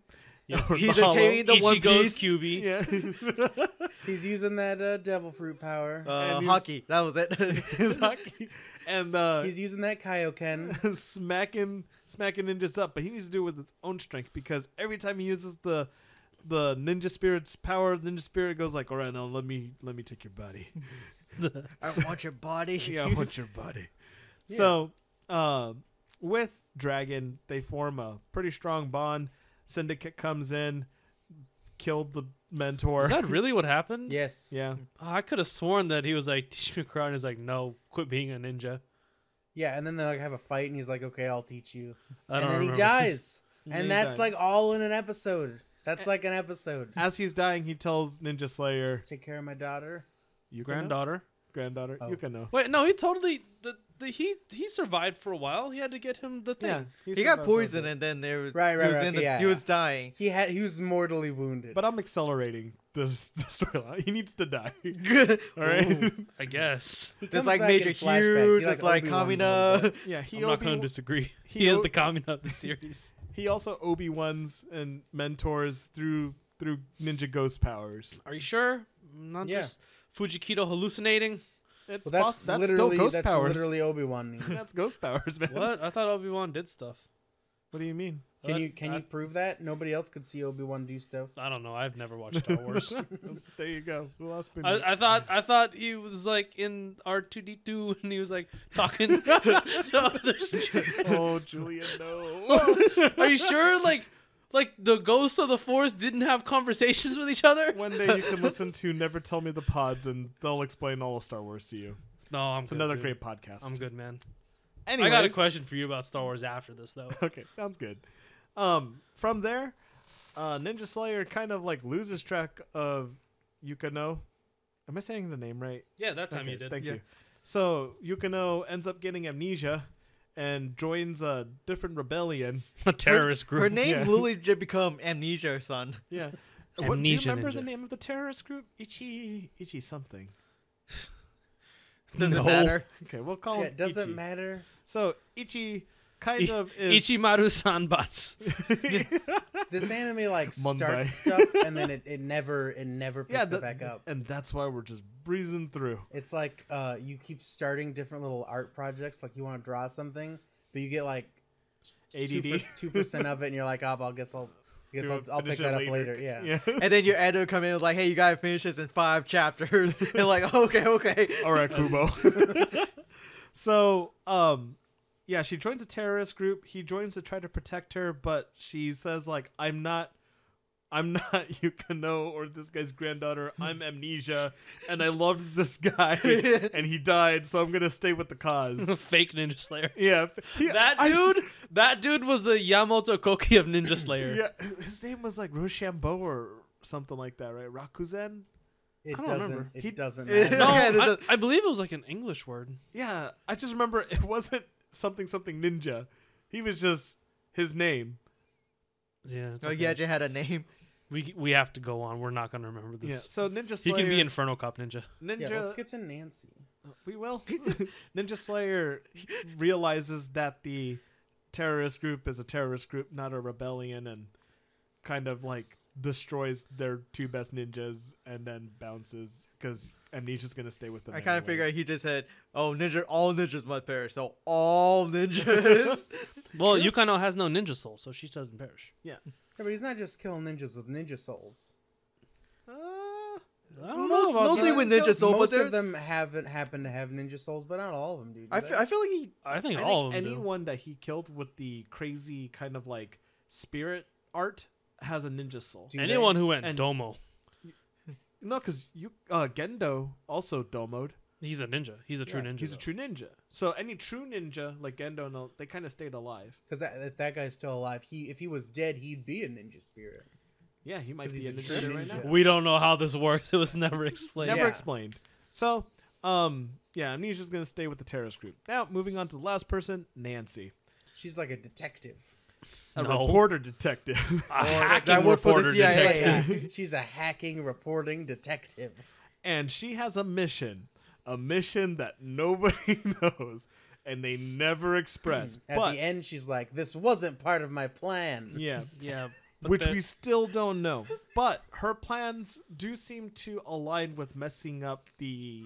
Yes, Or He's the hollow. attaining the One Ichigo's Piece. QB. Yeah. He's using that devil fruit power. And he's- Hockey. That was it. His hockey. And He's using that Kaioken. smacking ninjas up, but he needs to do it with his own strength because every time he uses the ninja spirit's power, ninja spirit goes like, all right, now let me take your body. I want your body. Yeah, I want your body. Yeah. So with Dragon, they form a pretty strong bond. Syndicate comes in, killed the mentor. Is that really what happened? Yes. Yeah. Oh, I could have sworn that he was like, teach me karate. And he's like, no, quit being a ninja. Yeah, and then they like have a fight, and he's like, "Okay, I'll teach you." I And don't then remember. he dies, And and he that's dies. like all in an episode. That's like an episode. As he's dying, he tells Ninja Slayer, Take care of my daughter. "You can know? Granddaughter. Granddaughter, Oh. you can know." Wait, no, he totally he survived for a while. He had to get him the thing. Yeah, He got survived poisoned, for a bit. and then there was Right, he right, was right, in the, yeah, he was yeah. dying. He was mortally wounded. But I'm accelerating the storyline. He needs to die. All right. I guess. he There's comes like back Major in flashbacks. Hughes. He, It's like Obi-Wan's a little Kamina. bit. Yeah, he I'm not going Obi- to disagree. he He is o- the Kamina of the series. he also Obi-Wans and mentors through ninja ghost powers. Are you sure? Not Yeah. just Fujikito hallucinating? It's Well, that's still literally ghost that's powers. literally Obi-Wan. That's ghost powers, man. What? I thought Obi-Wan did stuff. What do you mean? Can What? you prove that nobody else could see Obi-Wan do stuff? I don't know. I've never watched Star Wars. There you go. Who else been? I thought he was like in R2D2 and he was like talking to other spirits. Oh, Julian, no. Are you sure? Like the ghosts of the Force didn't have conversations with each other? One day you can listen to Never Tell Me the Pods, and they'll explain all of Star Wars to you. No, I'm It's good, another dude. great podcast. I'm good, man. Anyways, I got a question for you about Star Wars after this, though. Okay, sounds good. From there, Ninja Slayer kind of like loses track of Yukano. Am I saying the name right? Yeah, that time Okay, you did. Thank Yeah. you. So Yukano ends up getting amnesia and joins a different rebellion. A terrorist group. Her name Yeah. literally just become Amnesia, son. Yeah. What, do you Amnesia remember Ninja. the name of the terrorist group? Ichi something. Doesn't No. matter. Okay, we'll call Yeah, him it doesn't Ichi. matter. So Ichi kind of is Ichimaru Sanbats. This anime like Monday. starts stuff and then it never picks yeah, it back up. and that's why we're just breezing through. It's like you keep starting different little art projects. Like you want to draw something, but you get like ADD. 2% of it, and you're like, oh, I guess I'll Because Do it- I'll finish pick it that up later. Yeah. Yeah. And then your editor come in and was like, hey, you gotta finish this in 5 chapters. And like, okay. All right, Kubo. So, yeah, she joins a terrorist group. He joins to try to protect her, but she says like, I'm not Yukino or this guy's granddaughter. I'm Amnesia, and I loved this guy, and he died, so I'm gonna stay with the cause. Fake Ninja Slayer. Yeah, That dude was the Yamato Koki of Ninja Slayer. Yeah, his name was like Rochambeau or something like that, right? Rakuzen. It I don't doesn't. remember. It He- doesn't Yeah, matter. No, it does- I believe it was like an English word. Yeah, I just remember it wasn't something ninja. He was just his name. Yeah. It's Oh, okay. yeah, you had a name. We have to go on. We're not gonna remember this. Yeah, so Ninja He Slayer. can be Inferno Cop Ninja. Ninja. Yeah, let's get to Nancy. We will. Ninja Slayer realizes that the terrorist group is a terrorist group, not a rebellion, and kind of like destroys their 2 best ninjas and then bounces because Amnesia's gonna stay with them. I kind of anyways. figured he just said, oh, all ninjas must perish. So all ninjas. Well, Yukino has no ninja soul, so she doesn't perish. Yeah. Yeah, but he's not just killing ninjas with ninja souls. I don't know about Mostly that. with ninja soul, but Most there's... of them happen to have ninja souls, but not all of them do. I feel like he... I think I all think of them do. anyone that he killed with the crazy kind of like spirit art has a ninja soul. Do Anyone who went And- Domo, No, because Gendo also domoed. he's a ninja. He's a true ninja. He's a though. true ninja. So any true ninja like Gendo, no, they kind of stayed alive. Because if that guy's still alive, if he was dead, he'd be a ninja spirit. Yeah, he might 'Cause be he's a a ninja true right ninja. now. We don't know how this works. It was never explained. Never Yeah. explained. So, yeah, Amnesia's gonna stay with the terrorist group. Now, moving on to the last person, Nancy, She's like a detective. a No. reporter detective. A hacking that worked for the reporter CIA. detective. She's a hacking, reporting detective. And she has a mission that nobody knows, and they never express. At but the end, she's like, "This wasn't part of my plan." yeah, Yeah. but which that- we still don't know. But her plans do seem to align with messing up the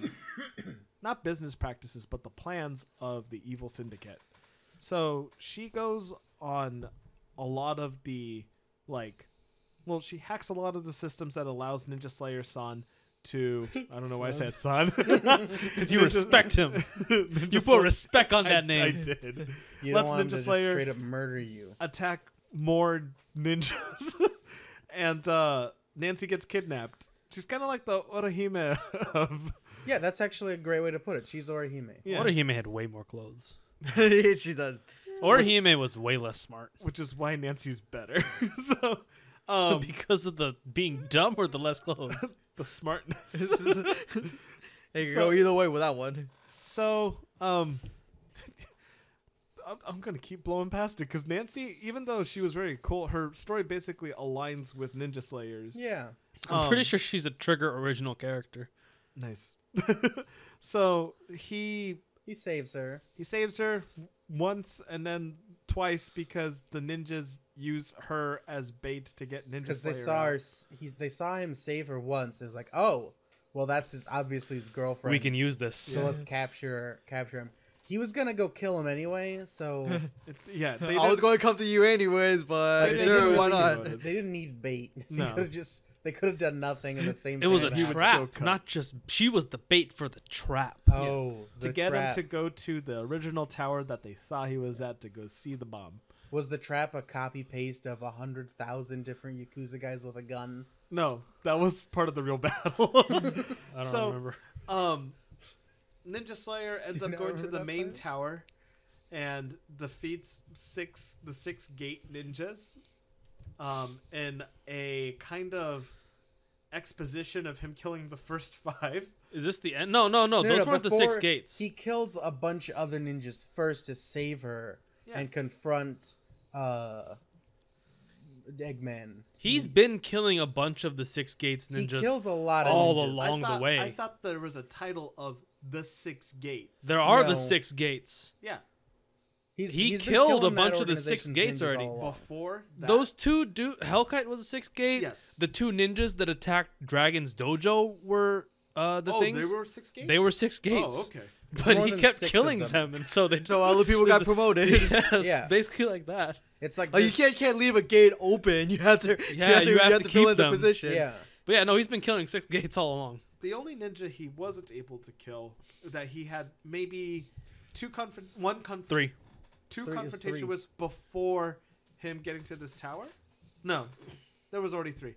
not business practices, but the plans of the evil syndicate. So she goes on a lot of the she hacks a lot of the systems that allows Ninja Slayer San to I don't know why I said San. Because you respect him. You put respect on that name. I did. You Let's don't want him Ninja to just Slayer straight up murder you. attack more ninjas, and Nancy gets kidnapped. She's kind of like the Orihime of Yeah, that's actually a great way to put it. She's Orihime. yeah, Orihime had way more clothes. She does. Orihime was way less smart. which is why Nancy's better. So, Because of the being dumb or the less clothes? the smartness. Hey, you So- go either way with that one. So, I'm gonna keep blowing past it because Nancy, even though she was very cool, her story basically aligns with Ninja Slayer's. Yeah. I'm pretty sure she's a Trigger original character. Nice. So he He saves her. saves her once and then twice because the ninjas use her as bait to get Ninja Because Slayer. they saw out. her, they saw him save her once. It was like, oh, well, that's obviously his girlfriend. We can use this. So let's capture him. He was gonna go kill him anyway, so Yeah, they I was didn't- going to come to you anyways, but They sure, didn't why really not? motives. they didn't need bait. No. They could have done nothing in the same. It was a thing He happened. would still trap, come. not just. She was the bait for the trap. Oh, to the get trap. him to go to the original tower that they thought he was at to go see the bomb. Was the trap a copy paste of 100,000 different Yakuza guys with a gun? No, that was part of the real battle. I don't So- remember. Ninja Slayer ends Do you up not going to remember the that main part? tower and defeats the six gate ninjas in a kind of exposition of him killing the first 5. Is this the end? No. Those weren't the 6 before gates. He kills a bunch of other ninjas first to save her Yeah. and confront Eggman. He's been killing a bunch of the 6 gates He ninjas. kills a lot of all ninjas. along the way. I thought there was a title of the 6 gates. There are No. the 6 gates. Yeah. He He killed a bunch of the 6 gates already. Before that, Those two Hellkite was a 6 gate. Yes. The 2 ninjas that attacked Dragon's dojo were the oh, things. they were 6 gates? They were 6 gates. Oh, okay. but more he than kept 6 of killing them. them, and so they just, So other people got promoted. yes, Yeah. basically like that. It's like Like you this- can't leave a gate open. You have to. Yeah, you have to fill keep in the them. position. Yeah. But yeah, no, he's been killing 6 gates all along. The only ninja he wasn't able to kill, that he had maybe two Three. confrontation three. was before him getting to this tower. No, there was already 3.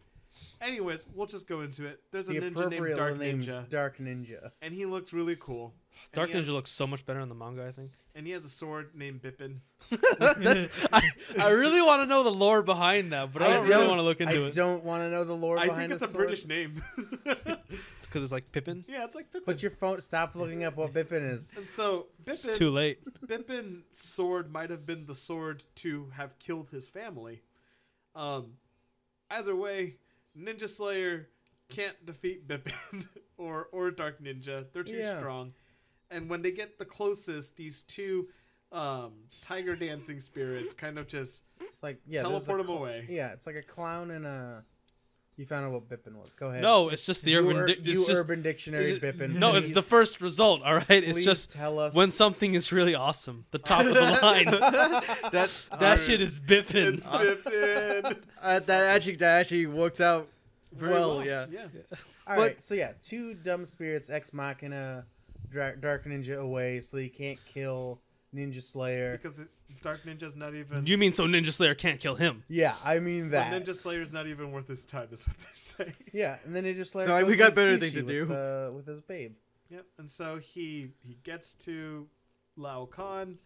Anyways, we'll just go into it. There's a The ninja named appropriately Dark named Ninja, Dark Ninja. and he looks really cool. And Dark he has- Ninja looks so much better in the manga, I think. and he has a sword named Bippin. I really want to know the lore behind that, but I don't really want to look into I it don't want to know the lore I behind think it's a sword. British name. because it's like Pippin. Yeah, it's like Bippin. Put your phone. Stop looking up what Bippin is. And so It's Bippin, too late. Bippin's sword might have been the sword to have killed his family. Either way, Ninja Slayer can't defeat Bippin or Dark Ninja. They're too strong. And when they get the closest, these two tiger dancing spirits kind of just It's like there's teleport them away. Yeah, it's like a clown and a. You found out what Bippin was. Go ahead. No, it's just the urban. You It's just Urban Dictionary Bippin. no, it's the please- first result. All right, it's please just tell us when something is really awesome, the top of the line. that shit is Bippin. It's Bippin. That actually works out Very well. Yeah. All But- right, so yeah, two dumb spirits, Ex Machina, Dark Ninja away, so you can't kill Ninja Slayer. Because Dark Ninja's not even. You mean so Ninja Slayer can't kill him? Yeah, I mean But that. Ninja Slayer's not even worth his time, is what they say. Yeah, and then Ninja Slayer. No, goes we got and better eats things to sushi with his babe. Yep. And so he gets to Lao Khan.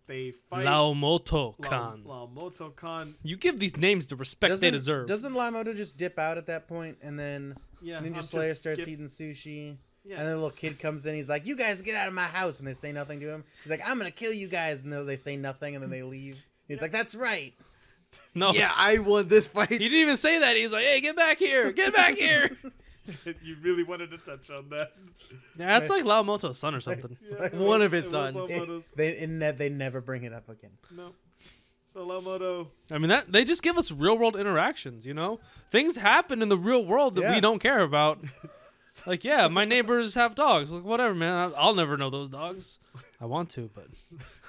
They fight. Laomoto Khan. Laomoto Khan. You give these names the respect they deserve. Doesn't Lamoto just dip out at that point, and then Yeah. Ninja I'm Slayer just starts skip- eating sushi? Yeah. And then a little kid comes in. He's like, "You guys get out of my house!" And they say nothing to him. He's like, "I'm gonna kill you guys!" And they say nothing, and then they leave. He's like, "That's right." No. Yeah, I won this fight. He didn't even say that. He's like, "Hey, get back here! Get back here!" You really wanted to touch on that. Yeah, that's like Laomoto's son or something. It's like- One of his it was sons. Laomoto's- They never bring it up again. No. So Laomoto. I mean, that they just give us real world interactions. You know, things happen in the real world that Yeah. we don't care about. Like, yeah, my neighbors have dogs. Like, whatever, man. I'll never know those dogs. I want to, but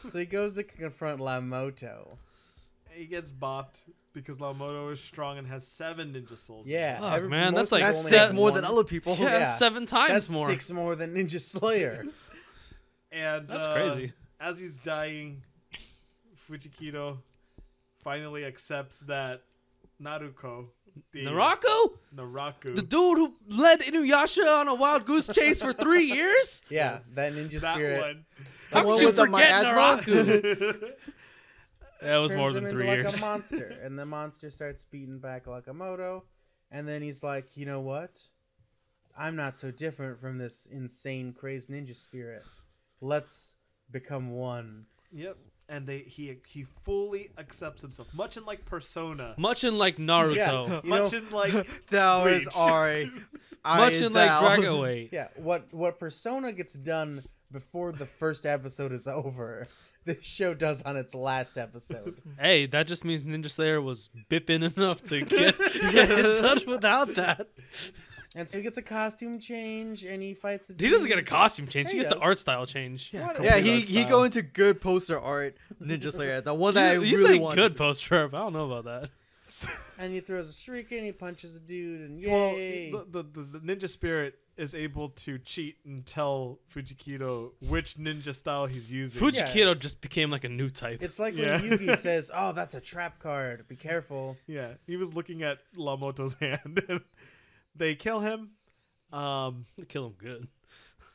So he goes to confront Lamoto. He gets bopped because Laomoto is strong and has 7 ninja souls. Yeah, Fuck, man, most that's like people That's only 6 have more one. than other people. yeah, Yeah. 7 times That's more. 6 more than Ninja Slayer. And That's crazy. As he's dying, Fujikito finally accepts that Naruko, the Naraku, the dude who led Inuyasha on a wild goose chase for 3 years. Yeah, Yes, that ninja that spirit one. How The one could you with the forget miasma? Naraku? That was turns more him than into 3 like years. a monster, and the monster starts beating back Lakamoto, and then he's like, "You know what? I'm not so different from this insane, crazed ninja spirit. Let's become one." Yep. And he fully accepts himself, much in like Persona, Much in like Naruto. Yeah. You much know- in like That was Bleach. Ari. Much in like Dragon Weight. Yeah, what Persona gets done before the first episode is over, this show does on its last episode. Hey, that just means Ninja Slayer was bipping enough to get it done without that. And so he gets a costume change, and he fights the. He doesn't get a dude. costume change. Yeah, he he gets an does. art style change. What? Yeah, Complete he art go style. into good poster art. Ninja Slayer, the one that I You really say want. good poster up. I don't know about that. And he throws a shuriken, he punches a dude, and Well, yay! the ninja spirit is able to cheat and tell Fujikito which ninja style he's using. Fujikito just became like a new type. It's like Yeah. when Yugi says, "Oh, that's a trap card. Be careful." Yeah, he was looking at Lamoto's hand. And they kill him. They kill him good.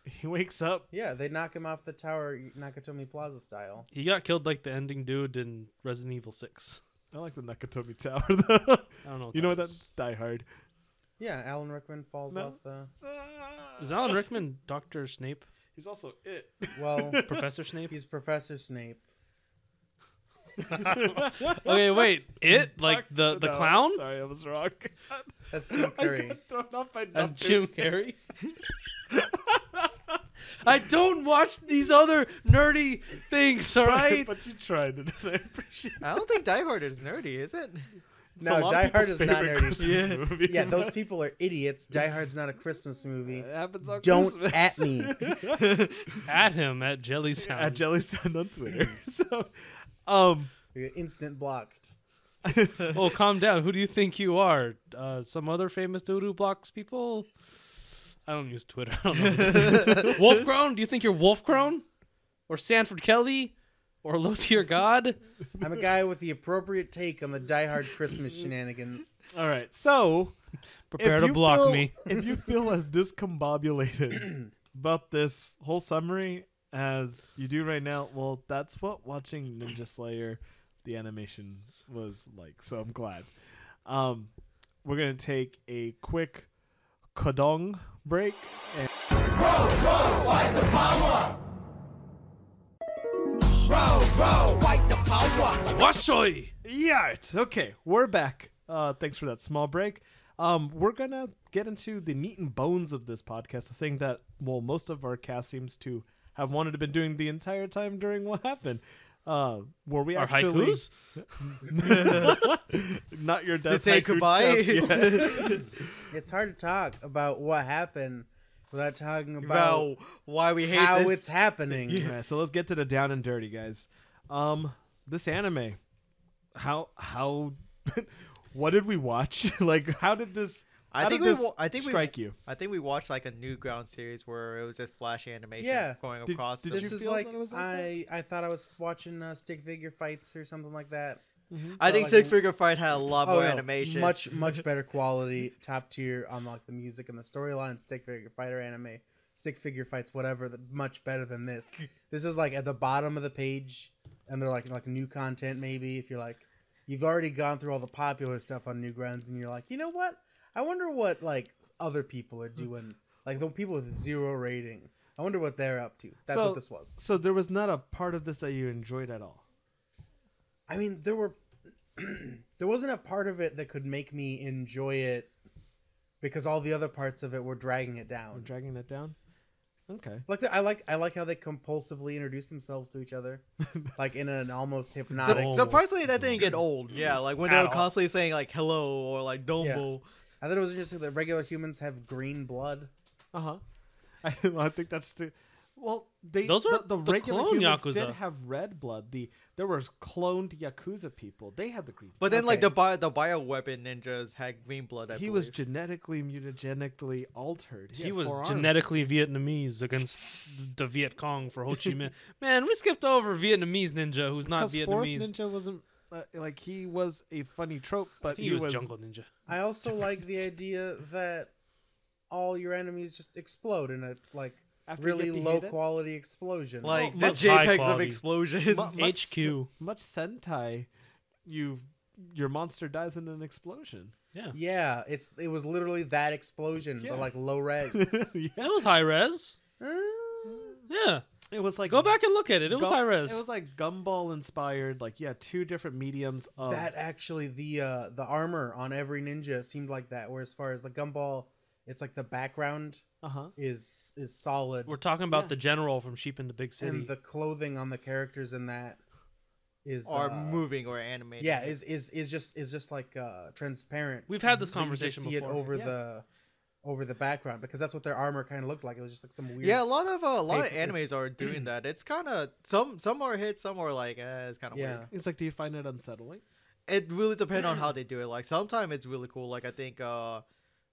He wakes up. Yeah, they knock him off the tower, Nakatomi Plaza style. He got killed like the ending dude in Resident Evil 6. I like the Nakatomi Tower though. I don't know. What You know what? that is. That's Die Hard. Yeah, Alan Rickman falls No. off the. Is Alan Rickman Dr. Snape? He's also it. Well, Professor Snape? he's Professor Snape. Okay, wait. It? Like the No, clown? Sorry, I was wrong. That's Tim I Curry. got thrown off by As numbers. Jim Carrey? I don't watch these other nerdy things, alright? But you tried it. I appreciate it. I don't think Die Hard is nerdy, is it? It's a No, lot Die of Hard people's is not favorite already. Christmas movie. Yeah, those people are idiots. Die Hard's not a Christmas movie. It happens on Don't Christmas. at me. At him at Jelly Sound. At Jelly Sound on Twitter. So, You get instant blocked. Oh, calm down. Who do you think you are? Some other famous dude who blocks people? I don't use Twitter. I don't know. Wolfcrone? Do you think you're Wolfcrone? Or Sanford Kelly? Or Low Tier God? I'm a guy with the appropriate take on the Die Hard Christmas shenanigans. all right. So, Prepare if to you block feel- me. If you feel as discombobulated about this whole summary as you do right now, well, that's what watching Ninja Slayer, the animation, was like. So I'm glad. We're gonna take a quick kodong break. And Washoy! Yart! Okay, we're back. Thanks for that small break. We're gonna get into the meat and bones of this podcast, the thing that, well, most of our cast seems to have wanted to been doing the entire time during what happened. Were we Our actually haikus? not your To death say haiku goodbye. just yet. It's hard to talk about what happened without talking about About why we hate how this. it's happening. All right, so let's get to the down and dirty, guys. This anime, how what did we watch? Like, how did this? I how think did we this wa- I think we- strike you? I think we watched like a Newground series where it was just flash animation Yeah. going Did- across. did the- you This is feel like that it was like I thought I was watching stick figure fights or something like that. I think like- Six Figure Fight had a lot more no, animation. much better quality, top tier on like the music and the storyline. Stick figure fighter anime, stick figure fights, whatever. Much better than this. This is like at the bottom of the page, and they're like new content maybe. If you're like, you've already gone through all the popular stuff on Newgrounds, and you're like, you know what? I wonder what like other people are doing. Like the people with 0 rating. I wonder what they're up to. That's So- what this was. So there was not a part of this that you enjoyed at all. I mean, there wasn't a part of it that could make me enjoy it because all the other parts of it were dragging it We're down. dragging it down. Okay. I like how they compulsively introduce themselves to each other, like in an almost hypnotic. So- Surprisingly, that didn't get old. Yeah, like when they At were all. constantly saying like hello or like Dombo. I thought it was interesting that regular humans have green blood. Uh huh. I think that's the. Well, Those were the the regular clone humans Yakuza. did have red blood. There was cloned Yakuza people. They had the green. But then like Okay. the bioweapon ninjas had green blood. He was genetically mutagenically altered. He had was 4 arms. genetically Vietnamese against the Viet Cong for Ho Chi Minh. Man, we skipped over Vietnamese ninja who's not Because Forest Vietnamese. Ninja wasn't like he was a funny trope, I but think he was Jungle Ninja. I also like the idea that all your enemies just explode in a like After you really get low beheaded? quality explosion. like Well, the much high JPEGs of quality. explosions. HQ. Much Sentai, your monster dies in an explosion. Yeah. yeah, it was literally that explosion, Yeah. but like low res. It was high res. Yeah. It was like Go back and look at it. It was Gum- high res. It was like Gumball inspired. Like two different mediums of That actually the armor on every ninja seemed like that. Where as far as the gumball, it's like the background is solid, We're talking about Yeah. the general from Sheep in the Big City. and the clothing on the characters in that is Or moving or animated. yeah is just like transparent. We've had this So you just conversation see before. it over Yeah. over the background because that's what their armor kind of looked like. It was just like some weird. Yeah, a lot of Hey, animes are doing that. It's kind of some are hits, some are like it's kind of Yeah. weird. It's like, do you find it unsettling? It really depends on how they do it. Like sometimes it's really cool. Like I think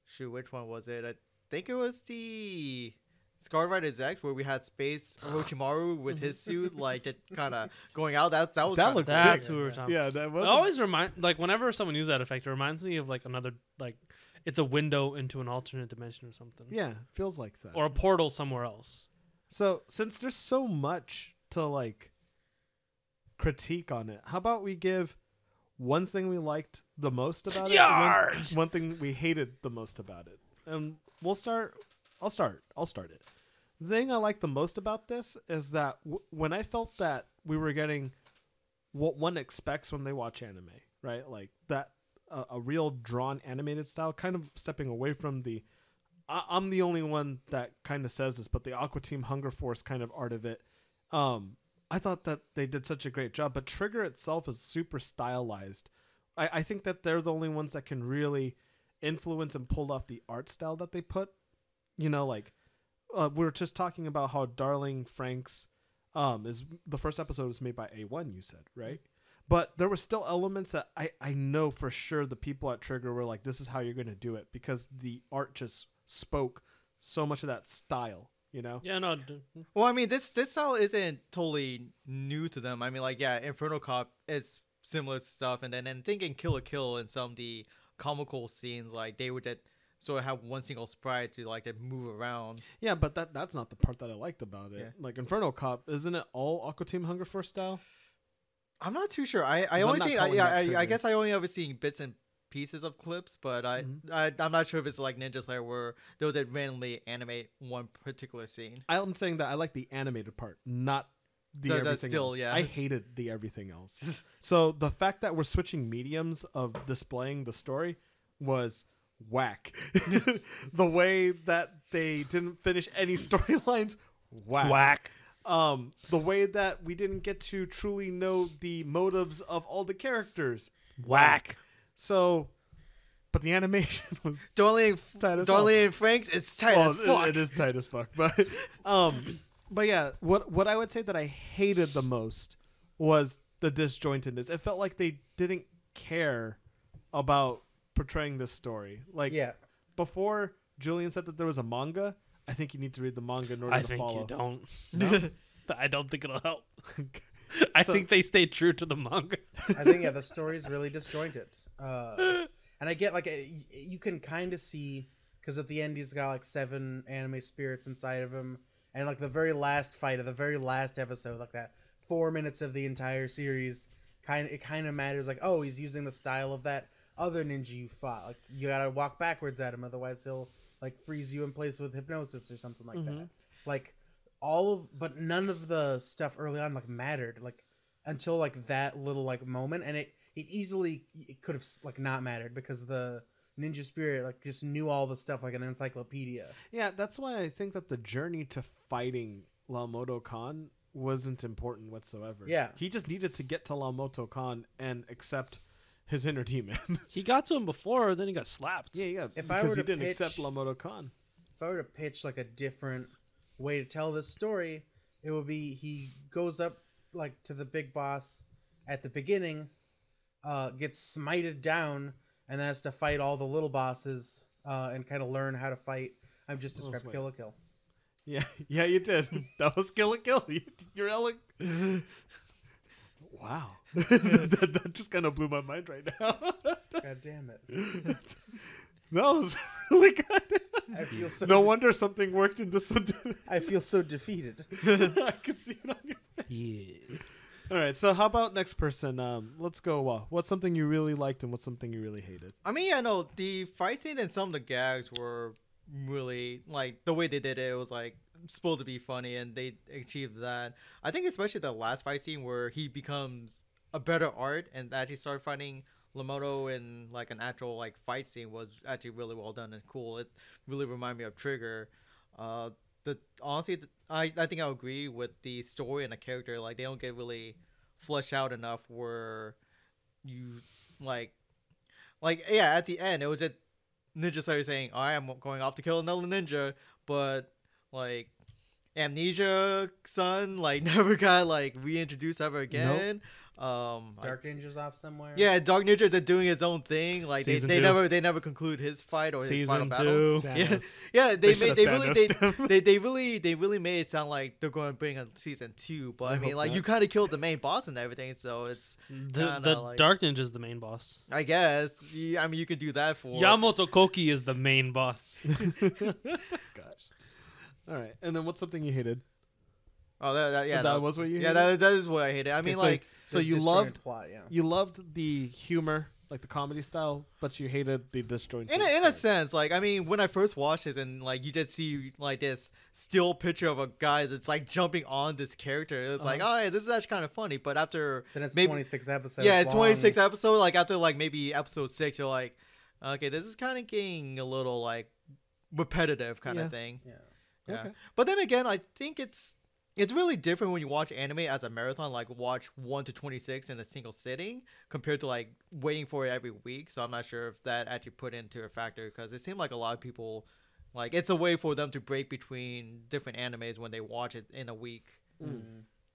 shoot, which one was it? I think it was the Scar Rider's X where we had Space Orochimaru with his suit like just kind of going out. That was That kinda looked cool. That's sick. who we were talking Yeah, that It was. always like whenever someone uses that effect, it reminds me of like another like it's a window into an alternate dimension or something. Yeah, feels like that. Or a portal somewhere else. So since there's so much to like critique on it, how about we give one thing we liked the most about it, and one thing we hated the most about it, and we'll start. I'll start it. The thing I like the most about this is that when I felt that we were getting what one expects when they watch anime, right? Like that a real drawn animated style, kind of stepping away from the. I'm the only one that kind of says this, but the Aqua Team Hunger Force kind of art of it. I thought that they did such a great job, but Trigger itself is super stylized. I think that they're the only ones that can really influence and pull off the art style that they put. You know, like we were just talking about how Darling Franks is the first episode was made by A1. You said right, but there were still elements that I know for sure the people at Trigger were like, this is how you're going to do it because the art just spoke so much of that style. You know? Yeah, no. Well, I mean, this style isn't totally new to them. I mean, like, yeah, Inferno Cop is similar stuff, and then thinking Kill la Kill and some of the comical scenes, like they would just sort of have one single sprite to like to move around. Yeah, but that's not the part that I liked about it. Yeah. Like Inferno Cop, isn't it all Aqua Team Hunger Force style? I'm not too sure. I I'm only not see calling that I Trigger. guess I only ever seen bits and pieces of clips, but I'm not sure if it's like Ninja Slayer where they would randomly animate one particular scene. I'm saying that I like the animated part, not the That's everything still, else. yeah. I hated the everything else. So the fact that we're switching mediums of displaying the story was whack. The way that they didn't finish any storylines, whack. The way that we didn't get to truly know the motives of all the characters, Whack. So, but the animation was Darling tight as and Franks, it's tight well, as fuck. it is tight as fuck. But yeah, what I would say that I hated the most was the disjointedness. It felt like they didn't care about portraying this story. Like before Julian said that there was a manga, I think you need to read the manga in order I to think follow. you don't. No? I don't think it'll help. I think they stay true to the manga. I think the story's really disjointed. And I get like you can kind of see because at the end he's got like 7 anime spirits inside of him, and like the very last fight of the very last episode, like that 4 minutes of the entire series, it kind of matters. Like, oh, he's using the style of that other ninja you fought. Like you gotta walk backwards at him, otherwise he'll like freeze you in place with hypnosis or something like that. Like but none of the stuff early on like mattered like until like that little like moment, and it could have like not mattered because the ninja spirit like just knew all the stuff like an encyclopedia. Yeah, that's why I think that the journey to fighting Laomoto Khan wasn't important whatsoever. Yeah. He just needed to get to Laomoto Khan and accept his inner demon. He got to him before, then he got slapped. Yeah. If I because were he to didn't pitch- accept Laomoto Khan. If I were to pitch like a different way to tell this story, it would be he goes up like to the big boss at the beginning, gets smited down, and then has to fight all the little bosses and kind of learn how to fight. I've just described smite. Kill la Kill. Yeah, you did. That was Kill la Kill. You're wow. that just kind of blew my mind right now. God damn it! That was really good. I feel so. No wonder something worked in this one. I feel so defeated. I could see it on your face. Yeah. All right, so how about next person? Let's go. What's something you really liked and what's something you really hated? I mean, yeah, no, the fight scene and some of the gags were really like the way they did it. It was like supposed to be funny, and they achieved that. I think especially the last fight scene where he becomes a better art and actually start fighting Lamoto in like an actual like fight scene was actually really well done and cool. It really reminded me of Trigger. Honestly, I think I agree with the story and the character. Like they don't get really fleshed out enough where you like yeah, at the end it was just Ninja Slayer saying, I am going off to kill another ninja, but like Amnesia son like never got like reintroduced ever again. Dark Ninja's off somewhere. Yeah, Dark Ninja, they're doing his own thing. Like Season they 2. never conclude his fight or his final Season battle. 2. Yeah, Thanos. yeah, They they really made it sound like they're going to bring a season 2. But I mean, hope like not. you kind of killed the main boss and everything, so it's The kinda like, Dark Ninja's the main boss. I guess. Yeah, I mean, you could do that for Yamato Koki is the main boss. Gosh. All right, and then what's something you hated? Oh, yeah, That was what you Yeah, hated? that is what I hated. I mean, so- like. So The you disjointed loved plot, yeah. you loved the humor, like the comedy style, but you hated the disjointed. In a story. sense, like I mean, when I first watched this and like you just see like this still picture of a guy that's like jumping on this character, it's like, oh, yeah, this is actually kind of funny. But after Then it's maybe 26 episodes. yeah, it's 26 long. episodes. Like after like maybe episode 6, you're like, okay, this is kind of getting a little like repetitive kind Yeah. of thing. Yeah. Yeah. Okay. But then again, I think it's It's really different when you watch anime as a marathon, like watch 1 to 26 in a single sitting, compared to like waiting for it every week. So I'm not sure if that actually put into a factor, because it seemed like a lot of people, like it's a way for them to break between different animes when they watch it in a week.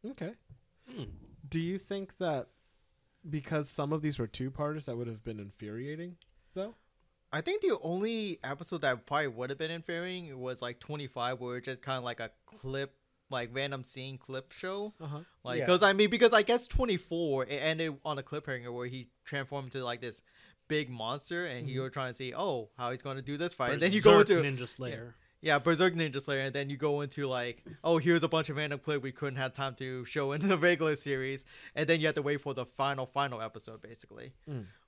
Okay. Hmm. Do you think that because some of these were two-parters, that would have been infuriating, though? I think the only episode that probably would have been infuriating was like 25, where it's just kind of like a clip, like random scene clip show. Like, Yeah. because I guess 24 it ended on a cliffhanger where he transformed into like this big monster, and you were trying to see how he's going to do this fight, and then you go Berserk into Ninja Slayer. yeah, Berserk Ninja Slayer, and then you go into like, here's a bunch of random clip we couldn't have time to show in the regular series, and then you have to wait for the final episode, basically.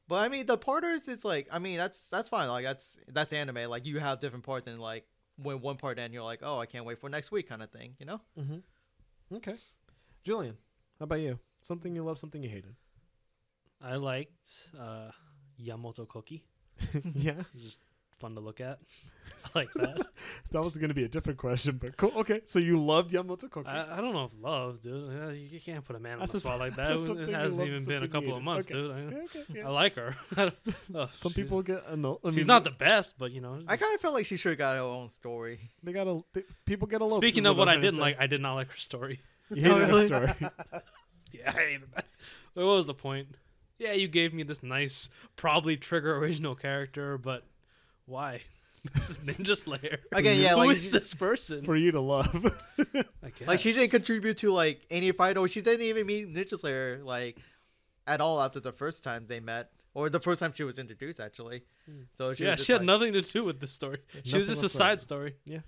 But I mean, the parters, it's like, I mean, that's fine. Like that's anime. Like you have different parts, and like when one part ends, you're like, oh, I can't wait for next week, kind of thing, you know? Okay. Julian, how about you? Something you love, something you hated. I liked Yamoto Koki. Yeah. It was just fun to look at. I like that. That was going to be a different question, but cool. Okay, so you loved Yamato Koki. I don't know if love, dude. You can't put a man on That's the just- spot like that's that. just something It you hasn't love, even been something a you couple of hated. months, Okay. dude. Yeah, okay, yeah. I like her. Some people get annoyed. She's not the best, but you know. I kind of felt like she should have got her own story. People get eloped. Speaking is of what I I'm trying to didn't say. like, I did not like her story. You hated Oh, the really? story. Yeah, I hated that. What was the point? Yeah, you gave me this nice, probably Trigger original character, but why? This is Ninja Slayer. Again, yeah, Who like is this person? For you to love. I guess. like she didn't contribute to like any fight, or she didn't even meet Ninja Slayer like at all after the first time they met, or the first time she was introduced, actually. So she Yeah, was just she had like, nothing to do with this story. She was Nothing just a whatsoever. side story. Yeah.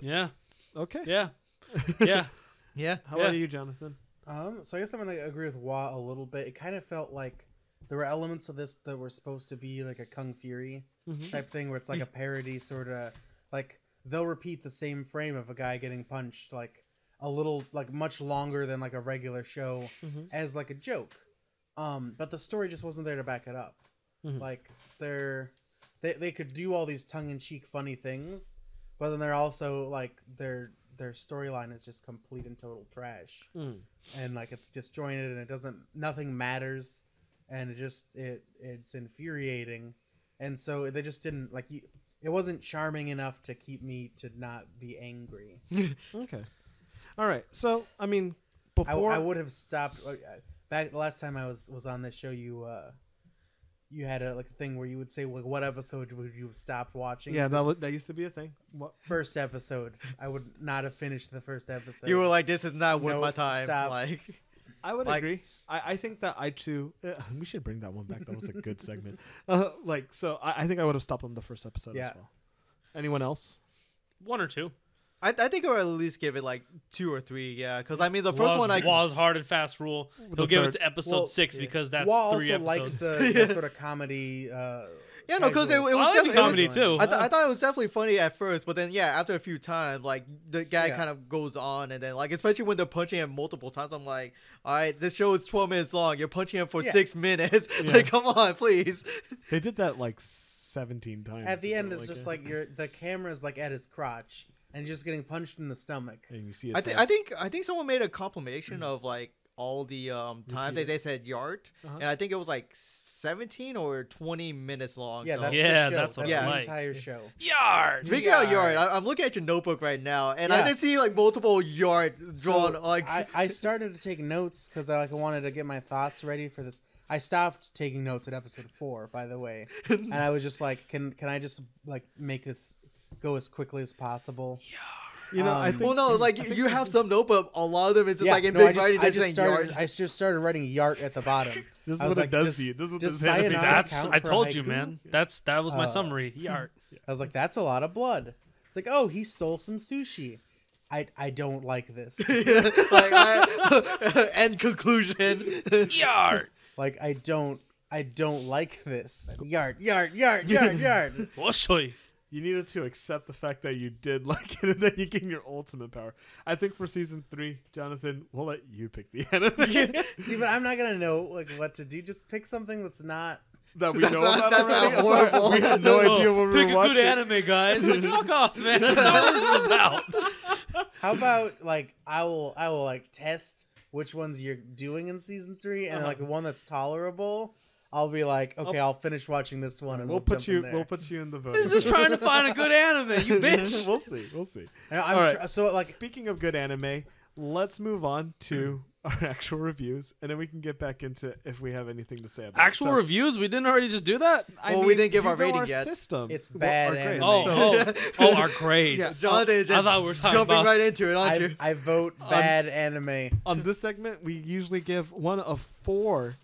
Yeah, Okay. yeah, yeah. yeah. How about Yeah. you, Jonathan? So I guess I'm gonna agree with Wa a little bit. It kind of felt like there were elements of this that were supposed to be like a Kung Fury type thing, where it's like a parody, sort of like they'll repeat the same frame of a guy getting punched, like a little, like much longer than like a regular show, as like a joke. But the story just wasn't there to back it up. Like they could do all these tongue-in-cheek funny things, but then they're also like their storyline is just complete and total trash. And like it's disjointed, and nothing matters, and it's infuriating. And so they just didn't like it wasn't charming enough to keep me to not be angry. Okay. All right. So, I mean, before I would have stopped back the last time I was on this show. You had a thing where you would say, like, what episode would you have stopped watching? yeah, that used to be a thing. What? First episode. I would not have finished the first episode. You were like, this is not worth Nope, my time. stop. Like, I would Like- agree. I think that I too. We should bring that one back. That was a good segment. I think I would have stopped on the first episode Yeah. as well. Anyone else? One or two. I think I would at least give it like 2 or 3. Yeah, because I mean the first one was hard and fast rule. He'll give it to episode Well, 6 because that's Wall 3 also likes episodes. the sort of comedy. Yeah, no, because it casual- was I like definitely comedy it was, too. I thought it was definitely funny at first, but then after a few times, like the guy Yeah. kind of goes on, and then like especially when they're punching him multiple times, I'm like, all right, this show is 12 minutes long. You're punching him for Yeah. 6 minutes. Yeah. Like, come on, please. They did that like 17 times. At the end, Like, it's just like the camera's like at his crotch, and you're just getting punched in the stomach. and you see. His I think someone made a compilation of like all the times they said yard, Uh-huh. and I think it was like 17 or 20 minutes long. Yeah, so- that's Yeah, the show. that's what it's the like. entire show. Yard. Speaking of yard, Yard. I'm looking at your notebook right now, and I Yeah. did see like multiple yard drawn. So, Like, I started to take notes because I wanted to get my thoughts ready for this. I stopped taking notes at episode 4, by the way, and I was just like, can I just like make this go as quickly as possible? You know, I Um, think. well, no, like you have some notebook. A lot of them is just like in no, big writing I that's just saying started. yard. I just started writing "yart" at the bottom. This is I was what like, it does does- to you. This is what does this anime sayonara does. That's count I for told you, haiku? man. That was my summary. Yard. I was like, that's a lot of blood. It's like, oh, he stole some sushi. I don't like this. End conclusion. Yard. Like I don't like this. Yart, yart, yart, yart, yart. Woshoi. You needed to accept the fact that you did like it, and then you gain your ultimate power. I think for season 3, Jonathan, we'll let you pick the anime See, but I'm not gonna know like what to do. Just pick something that's not. that we That's know not- about that's already. not I'm sorry, horrible. we had no idea what we Pick were a watching. good anime, guys. Like, fuck off, man. That's not what this is about. How about like I will like test which ones you're doing in season 3, and like the one that's tolerable, I'll be like, okay, I'll finish watching this one, and we'll jump put you. in there. We'll put you in the vote. He's just trying to find a good anime, you bitch. We'll see. We'll see. And All right. so like Speaking of good anime, let's move on to our actual reviews, and then we can get back into if we have anything to say about Actual it. So, reviews? We didn't already just do that? Well, we didn't give you our know rating yet. System. It's Well, bad our grade. anime. Oh, our grades. Yeah. Jonathan is I just thought we were talking jumping about- right into it, aren't you? I vote bad anime. On this segment, we usually give one of four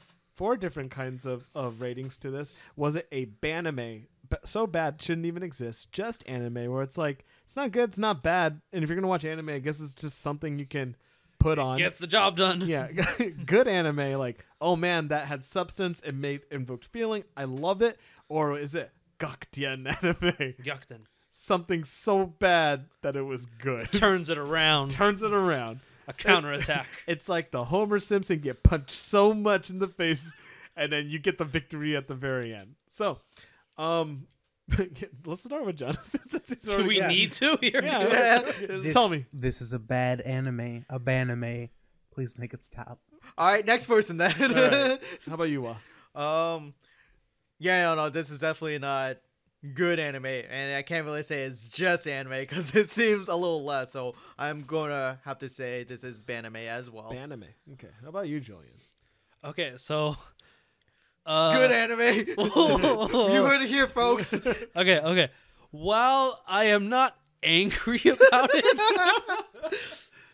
different kinds of ratings to this. Was it a banime? So bad, shouldn't even exist. Just anime, where it's like, it's not good, it's not bad. And if you're going to watch anime, I guess it's just something you can put on. Gets the job done. Yeah, good anime, like, oh man, that had substance, it invoked feeling, I love it. Or is it gaktian anime? Gyakuten. Something so bad that it was good. Turns it around. Turns it around. A counterattack. It's like the Homer Simpson get punched so much in the face, and then you get the victory at the very end. So, let's start with Jonathan. Since he's Do already- we Yeah. need to here? Yeah. Tell me. This is a bad anime. A banime. Please make it stop. All right, next person then. All right. How about you, Yeah, no, this is definitely not good anime, and I can't really say it's just anime because it seems a little less. So I'm gonna have to say this is banime as well. Anime. Okay. How about you, Julian? Okay, so... Good anime. You heard it here, folks. Okay. While I am not angry about it,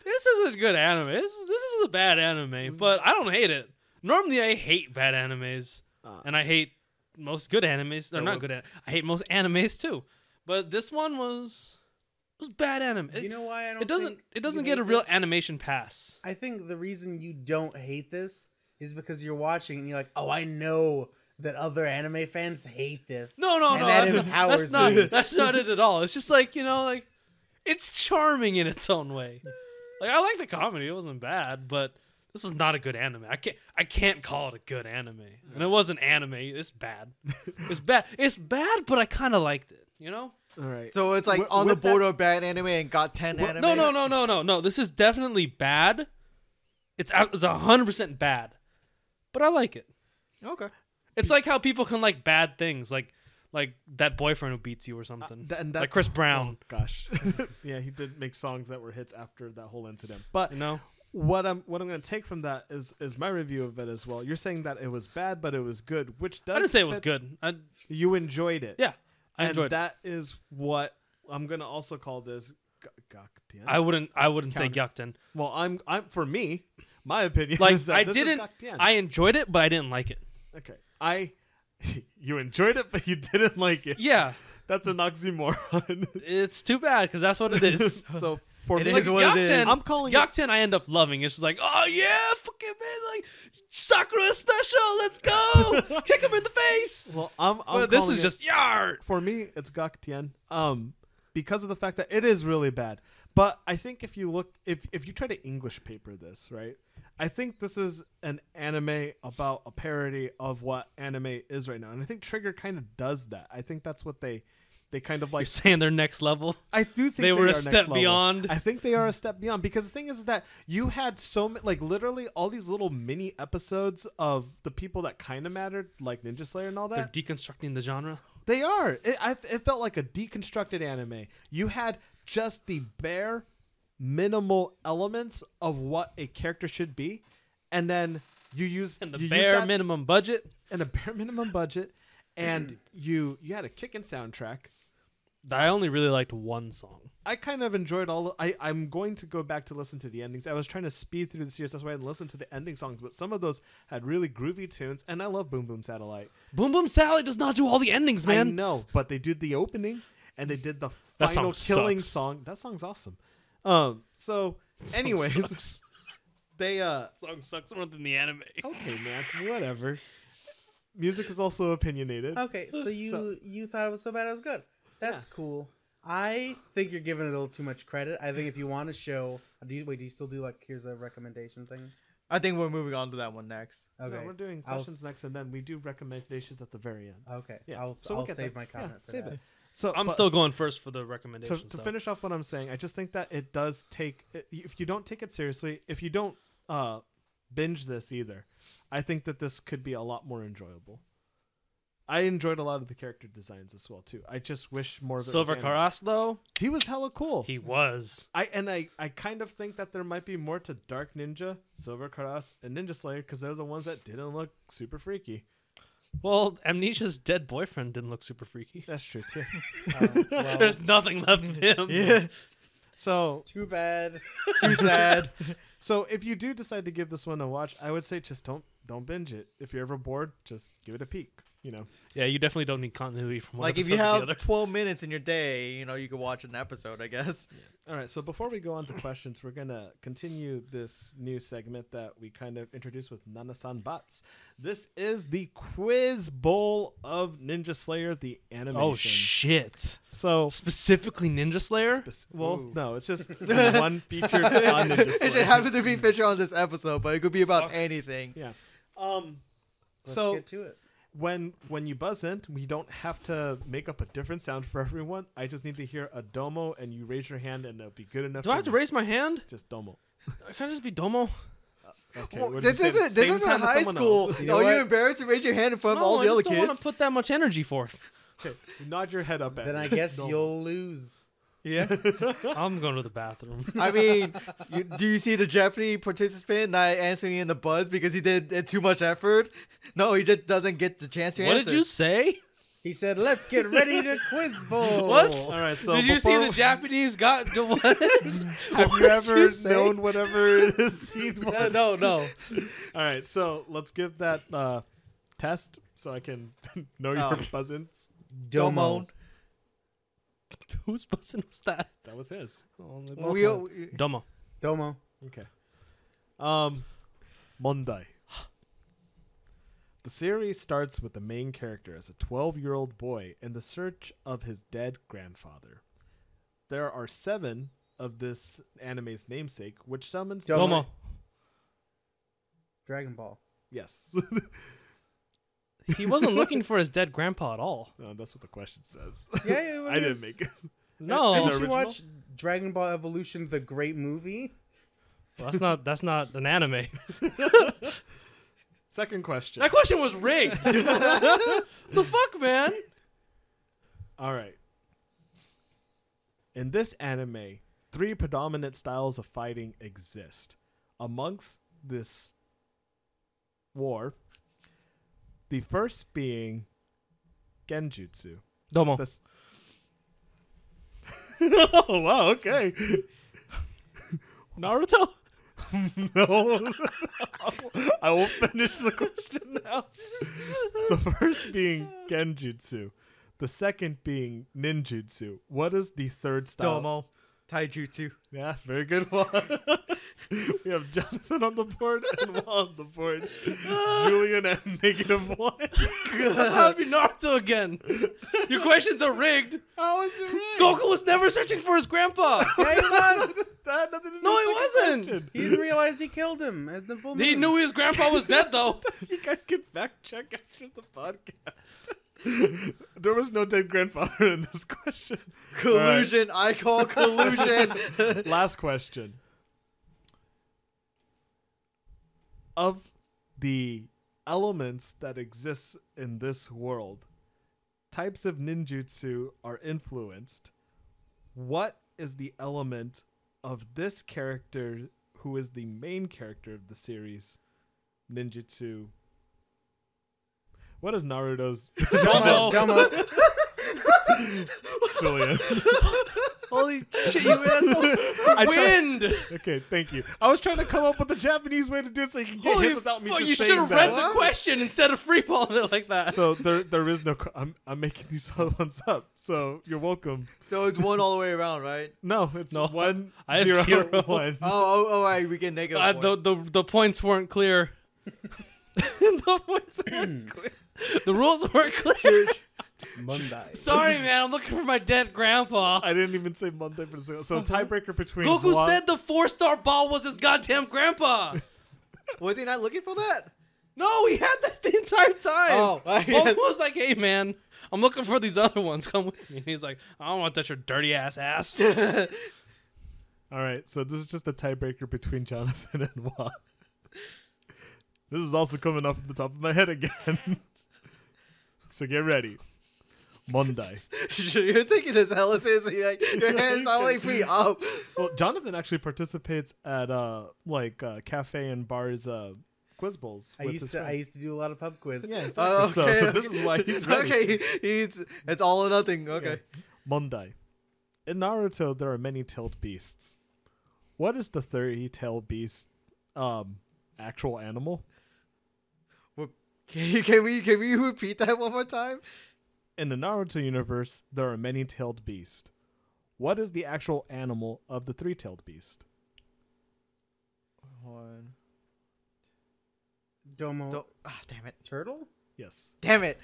this isn't good anime. This is a bad anime, but I don't hate it. Normally, I hate bad animes, and I hate most good animes. They're not good. I hate most animes too, but this one was bad anime. You know why I don't? It doesn't. think It doesn't you get a hate real this? animation pass. I think the reason you don't hate this is because you're watching and you're like, oh, I know that other anime fans hate this. No, and that that's, empowers not, me. that's not it at all. It's just like, like it's charming in its own way. Like I like the comedy; it wasn't bad, but this was not a good anime. I can't call it a good anime, and it wasn't anime. It's bad. It's bad. It's bad, but I kind of liked it. All right. So it's like on the border of bad anime and got 10 anime. No. This is definitely bad. It's 100% bad, but I like it. Okay. It's like how people can like bad things, like that boyfriend who beats you or something, like Chris Brown. Oh, gosh. Yeah, he did make songs that were hits after that whole incident. But what I'm going to take from that is my review of it as well. You're saying that it was bad, but it was good, which does. I didn't say it was good. You enjoyed it. Yeah, I enjoyed it. That is what I'm going to also call this. Gaktian. I wouldn't say Gyakuten. Well, I'm for me, my opinion Like is that I this is didn't. Gaktian. I enjoyed it, but I didn't like it. Okay. You enjoyed it, but you didn't like it. Yeah, That's an oxymoron. it's too bad because that's what it is. So for It me, is what it is. Gyakuten, I'm calling it. Gyakuten, I end up loving. It's just like, oh yeah, fucking man, like Sakura special, let's go, kick him in the face. Well, I'm But this calling is it- just yard. for me. It's Gaktian. Because of the fact that it is really bad. But I think if you look, if you try to English paper this, right? I think this is an anime about a parody of what anime is right now, and I think Trigger kind of does that. I think that's what they kind of You're like. saying they're next level. I do think they were are a next step level. beyond. I think they are a step beyond because the thing is that you had so many, like literally all these little mini episodes of the people that kind of mattered, like Ninja Slayer and all They're that. deconstructing the genre. They are. It felt like a deconstructed anime. You had just the bare minimal elements of what a character should be, and then you use And the you use bare that minimum budget. and a bare minimum budget, and you had a kicking soundtrack. I only really liked one song. I kind of enjoyed all. I'm going to go back to listen to the endings. I was trying to speed through the series, that's why I didn't listen to the ending songs. But some of those had really groovy tunes, and I love Boom Boom Satellite. Boom Boom Sally does not do all the endings, I man. know, but they did the opening, and they did the That final song killing sucks. song. That song's awesome. So, anyways, Sucks. they Song sucks more than the anime. okay, man, whatever. Music is also opinionated. Okay, so you thought it was so bad it was good. That's Yeah. cool. I think you're giving it a little too much credit. I think if you want to show, do you still do like here's a recommendation thing? I think we're moving on to that one next. Okay, No, we're doing I'll questions next, and then we do recommendations at the very end. Okay, Yeah, I'll so we'll get save there. my comment. Yeah, for save that. it. So I'm but still going first for the to, recommendations. to though. finish off what I'm saying, I just think that it does take. If you don't take it seriously, if you don't binge this either, I think that this could be a lot more enjoyable. I enjoyed a lot of the character designs as well too. I just wish more of it was Silver anime. Karas, though, He was hella cool. he was. I kind of think that there might be more to Dark Ninja, Silver Karas, and Ninja Slayer because they're the ones that didn't look super freaky. Well, Amnesia's dead boyfriend didn't look super freaky. That's true too. Well, There's nothing left of him. Yeah. So too bad. Too sad. so if you do decide to give this one a watch, I would say just don't binge it. If you're ever bored, just give it a peek. You know. Yeah, you definitely don't need continuity from one Like if episode you to the have other. 12 minutes in your day, you know, you could watch an episode, I guess. All right, so before we go on to questions, we're going to continue this new segment that we kind of introduced with Nana-san Bats. This is the Quiz Bowl of Ninja Slayer, the animation. Oh shit! So, Specifically, Ninja Slayer. Ooh. no, it's just one featured on Ninja It Slayer. should happen to be featured on this episode, but it could be about Fuck. anything. Yeah. Let's So get to it. when you buzz in, we don't have to make up a different sound for everyone. I just need to hear a domo, and you raise your hand, and it'll be good enough. Do I have to raise my hand? Just domo. Can I just be Domo? Okay. Well, what did this you say? isn't Same this isn't time as high someone school. else. You know Are you what? embarrassed to raise your hand in front of No, all the I other just don't want kids? to put that much energy forth. Okay, nod your head up. At Then me. I guess Domo. you'll lose. Yeah. I'm going to the bathroom. I mean, do you see the Jeopardy participant not answering in the buzz because he did too much effort? No, he just doesn't get the chance to What answer. did you say? He said, "Let's get ready to quiz bowl." What? All right. So Did you see before- the Japanese got what? Have you ever you say? known whatever it is? Seen what? no. All right. So let's give that test so I can know your Oh. buzzins. Domo. Whose button was that? That was his. Oh, they Well, both we- were. Domo. Domo. Okay. Mondai. The series starts with the main character as a 12-year-old boy in the search of his dead grandfather. There are 7 of this anime's namesake, which summons Domo. Dragon Ball. Yes. He wasn't looking for his dead grandpa at all. No, that's what the question says. Yeah, it I didn't is. make it. No, In the Didn't you original? watch Dragon Ball Evolution, the great movie? Well, that's not an anime. Second question. That question was rigged. The fuck, man? All right. In this anime, 3 predominant styles of fighting exist. Amongst this war, the first being Genjutsu. Domo. This oh, wow, okay. Naruto. No. I will finish the question now. The first being Genjutsu. The second being Ninjutsu. What is the third style? Domo. Taijutsu. Yeah, very good one. We have Jonathan on the board and Juan on the board. Julian at -1. That'd be Naruto again. Your questions are rigged. How is it right? Goku was never searching for his grandpa. Yeah, he was. That nothing to do No, with he the second wasn't. question. He didn't realize he killed him at the full moon. He knew his grandpa was dead, though. You guys can fact check after the podcast. There was no dead grandfather in this question. Collusion. I call collusion. Last question. Of the elements that exist in this world, types of ninjutsu are influenced. What is the element of this character who is the main character of the series, ninjutsu? What is Naruto's Domo. Domo. Julian? Holy shit, you asshole. I tried- Wind. Okay, thank you. I was trying to come up with a Japanese way to do it so you can get Holy hits without me fuck, just you saying should have that. read the question instead of freeballing it like that. So there is no. I'm making these other ones up. So you're welcome. So it's 1 all the way around, right? No, it's No, 1 I have 0 0. 1. Oh, right. We get negative. point. The points weren't clear. The points aren't clear. The rules weren't clear. Mondai. Sorry, man. I'm looking for my dead grandpa. I didn't even say Monday for a second. So tiebreaker between Goku Juan- said the 4-star ball was his goddamn grandpa. Was he not looking for that? No, he had that the entire time. Oh, Goku was like, "Hey, man, I'm looking for these other ones. Come with me. And he's like, I don't want to touch your dirty ass. All right, so this is just a tiebreaker between Jonathan and Wa. This is also coming off the top of my head again. So get ready. Monday. You're taking this hella seriously. Like, your hands are like free up. Well, Jonathan actually participates at cafe and bars quiz bowls. I used to do a lot of pub quiz. Yeah, exactly. Oh, okay, so okay. this is why he's ready. Okay, it's all or nothing. Okay. Monday. In Naruto, there are many tailed beasts. What is the 30-tailed beast actual animal? Can we repeat that one more time? In the Naruto universe, there are many tailed beasts. What is the actual animal of the 3-tailed beast? One. Domo. Damn it. Turtle? Yes. Damn it.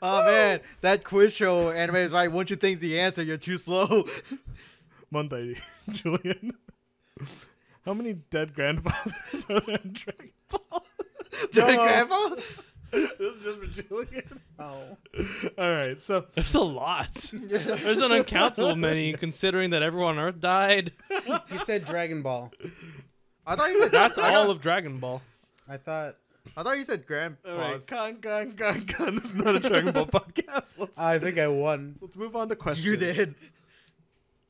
Oh man, that quiz show anime is right. Once you think the answer, you're too slow. Monday, Julian. How many dead grandfathers are there in Dragon Ball? Joey Grandpa? This is just for Julian. Oh. All right, so There's a lot. There's an uncountable many, considering that everyone on Earth died. He said Dragon Ball. I thought you said That's all of Dragon Ball. I thought you said Grandpa. all right, con. This is not a Dragon Ball podcast. I think I won. Let's move on to questions. You did.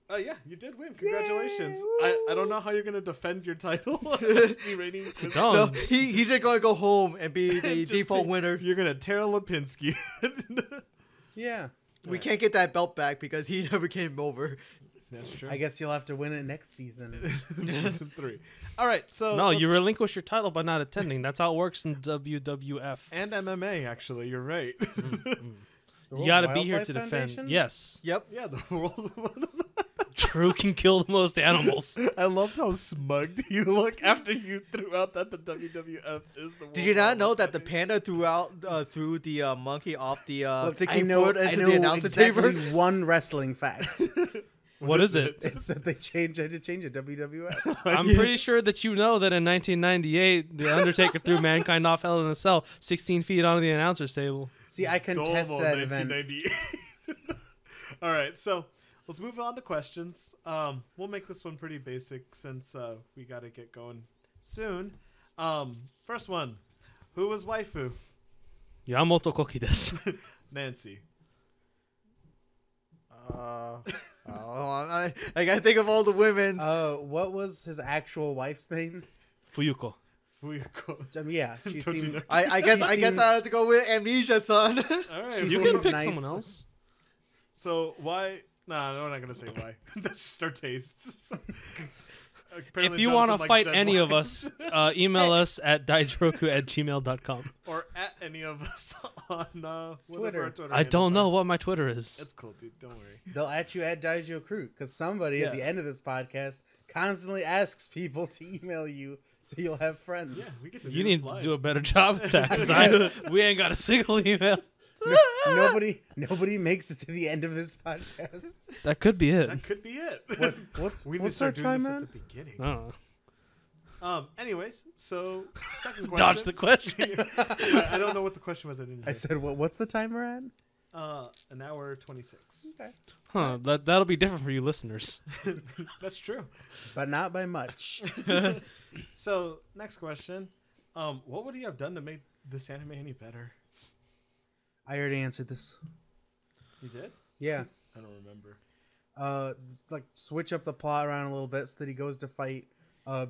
Oh yeah, you did win. Congratulations. Yay, I don't know how you're gonna defend your title. as the reigning quiz- Don't. No, he's just gonna go home and be the Just default take- winner. You're gonna tear Lipinski. Yeah. We can't get that belt back because he never came over. That's true. I guess you'll have to win it next season. Season 3. All right, so No, you let's- relinquish your title by not attending. That's how it works in WWF. and MMA actually. You're right. You got to be here Wildlife to defend. Foundation? Yes. Yep. Yeah, the world. True can kill the most animals. I love how smug you look after you threw out that the WWF is the. Did you not know that the panda threw the monkey off the Look, 16 foot into the announcer exactly table? one wrestling fact. What is it? It's that they had to change it. WWF. I'm pretty sure that you know that in 1998, The Undertaker threw Mankind off Hell in a Cell 16 feet onto the announcer's table. See, I contest Domo, that event. 1998. All right, so let's move on to questions. We'll make this one pretty basic since we got to get going soon. First one, who was waifu? Yamamoto Koki desu. Nancy. I gotta think of all the women's. What was his actual wife's name? Fuyuko. Fuyuko. Yeah, she seemed. Tochinoki. I guess She I seemed- have to go with Amnesia, son. All right. She You so- can seemed pick nice. someone else. So why? Nah, no, we're not gonna say why. That's just our tastes. So, If apparently you Jonathan want to likes fight dead any of wives. us, email us at daijouroku@gmail.com. or at any of us on whatever Twitter. our Twitter I handles don't are. know what my Twitter is. It's cool, dude. Don't worry. They'll at you at Daijou Crew because somebody at Yeah. the end of this podcast constantly asks people to email you so you'll have Yeah, friends. we get to. You do need this to live. do a better job at that because Yes. we ain't got a single email. Nobody makes it to the end of this podcast. That could be it. That could be it. What's we need to what's our start doing time this at? at the beginning. I don't know. Anyways, so second question. Dodge the question. I don't know what the question was. I didn't. I Hear. said, what's the timer at? An hour 26. Okay. Huh, that'll be different for you listeners. That's true. But not by much. So next question. What would you have done to make this anime any better? I already answered this. You did? Yeah. I don't remember. Like switch up the plot around a little bit so that he goes to fight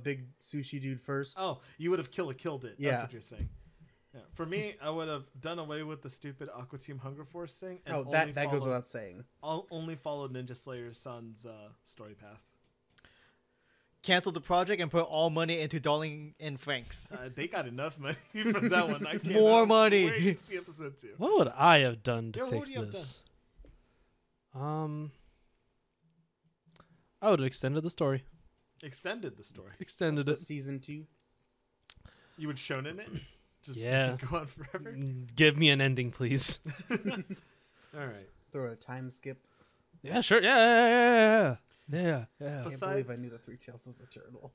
big sushi dude first. Oh, you would have killed it. That's Yeah. what you're saying. Yeah. For me, I would have done away with the stupid Aqua Team Hunger Force thing. And Oh, that goes without saying. I'll only follow Ninja Slayer's son's story path. Cancel the project and put all money into Darling and Franks. They got enough money from that one. I can't More money. Wait to see episode 2. What would I have done to Yeah, what fix would you have this? I would have extended the story. Extended the story. Extended So it. season 2. You would shonen it? Just Yeah. make it go on forever? Give me an ending, please. All right. Throw a time skip. Yeah, sure. Yeah. Yeah. I can't Besides- believe I knew the Three Tails was a turtle.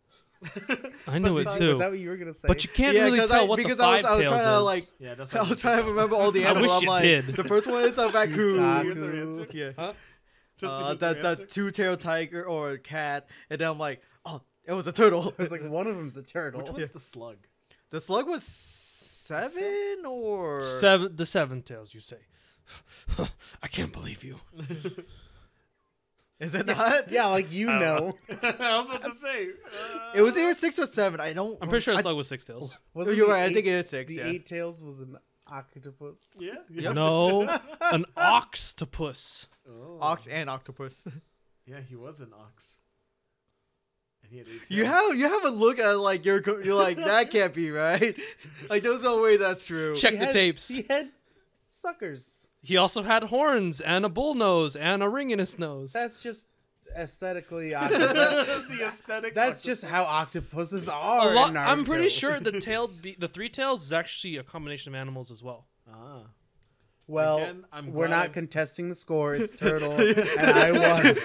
I knew it Besides- too. Was that what you were gonna say? But you can't Yeah, really 'cause tell I- what the because I was five tails trying to, is. like, Yeah, that's I was trying to remember all the I animals. wish I'm you like, did. the first one is a raccoon. Shitaku. Yeah. Huh? Just to get your The answer. two-tailed tiger or cat, and then I'm like, oh, it was a turtle. I was like, one of them's a turtle. Which one's the slug? The slug was 7 or The seven tails, you say? I can't believe you. is it not? Yeah, like you know. I was about to say. It was either 6 or 7. I don't. I'm pretty sure a I- slug was six tails. Wasn't You're the right, I think it eight- is six, The yeah. 8 tails was an octopus. Yeah. Yep. No, an octopus. Oh. Ox and octopus. Yeah, he was an ox. And he had 8 You tails. have a look at like you're like that can't be right. Like there's no way that's true. Check He the had- tapes. He had suckers. He also had horns and a bull nose and a ring in his nose. That's just aesthetically octopus. The aesthetic. That's just how octopuses are. in I'm pretty Naruto. sure the three tails is actually a combination of animals as well. Ah. Well, Again, I'm we're glad not contesting the score. It's turtle, and I won.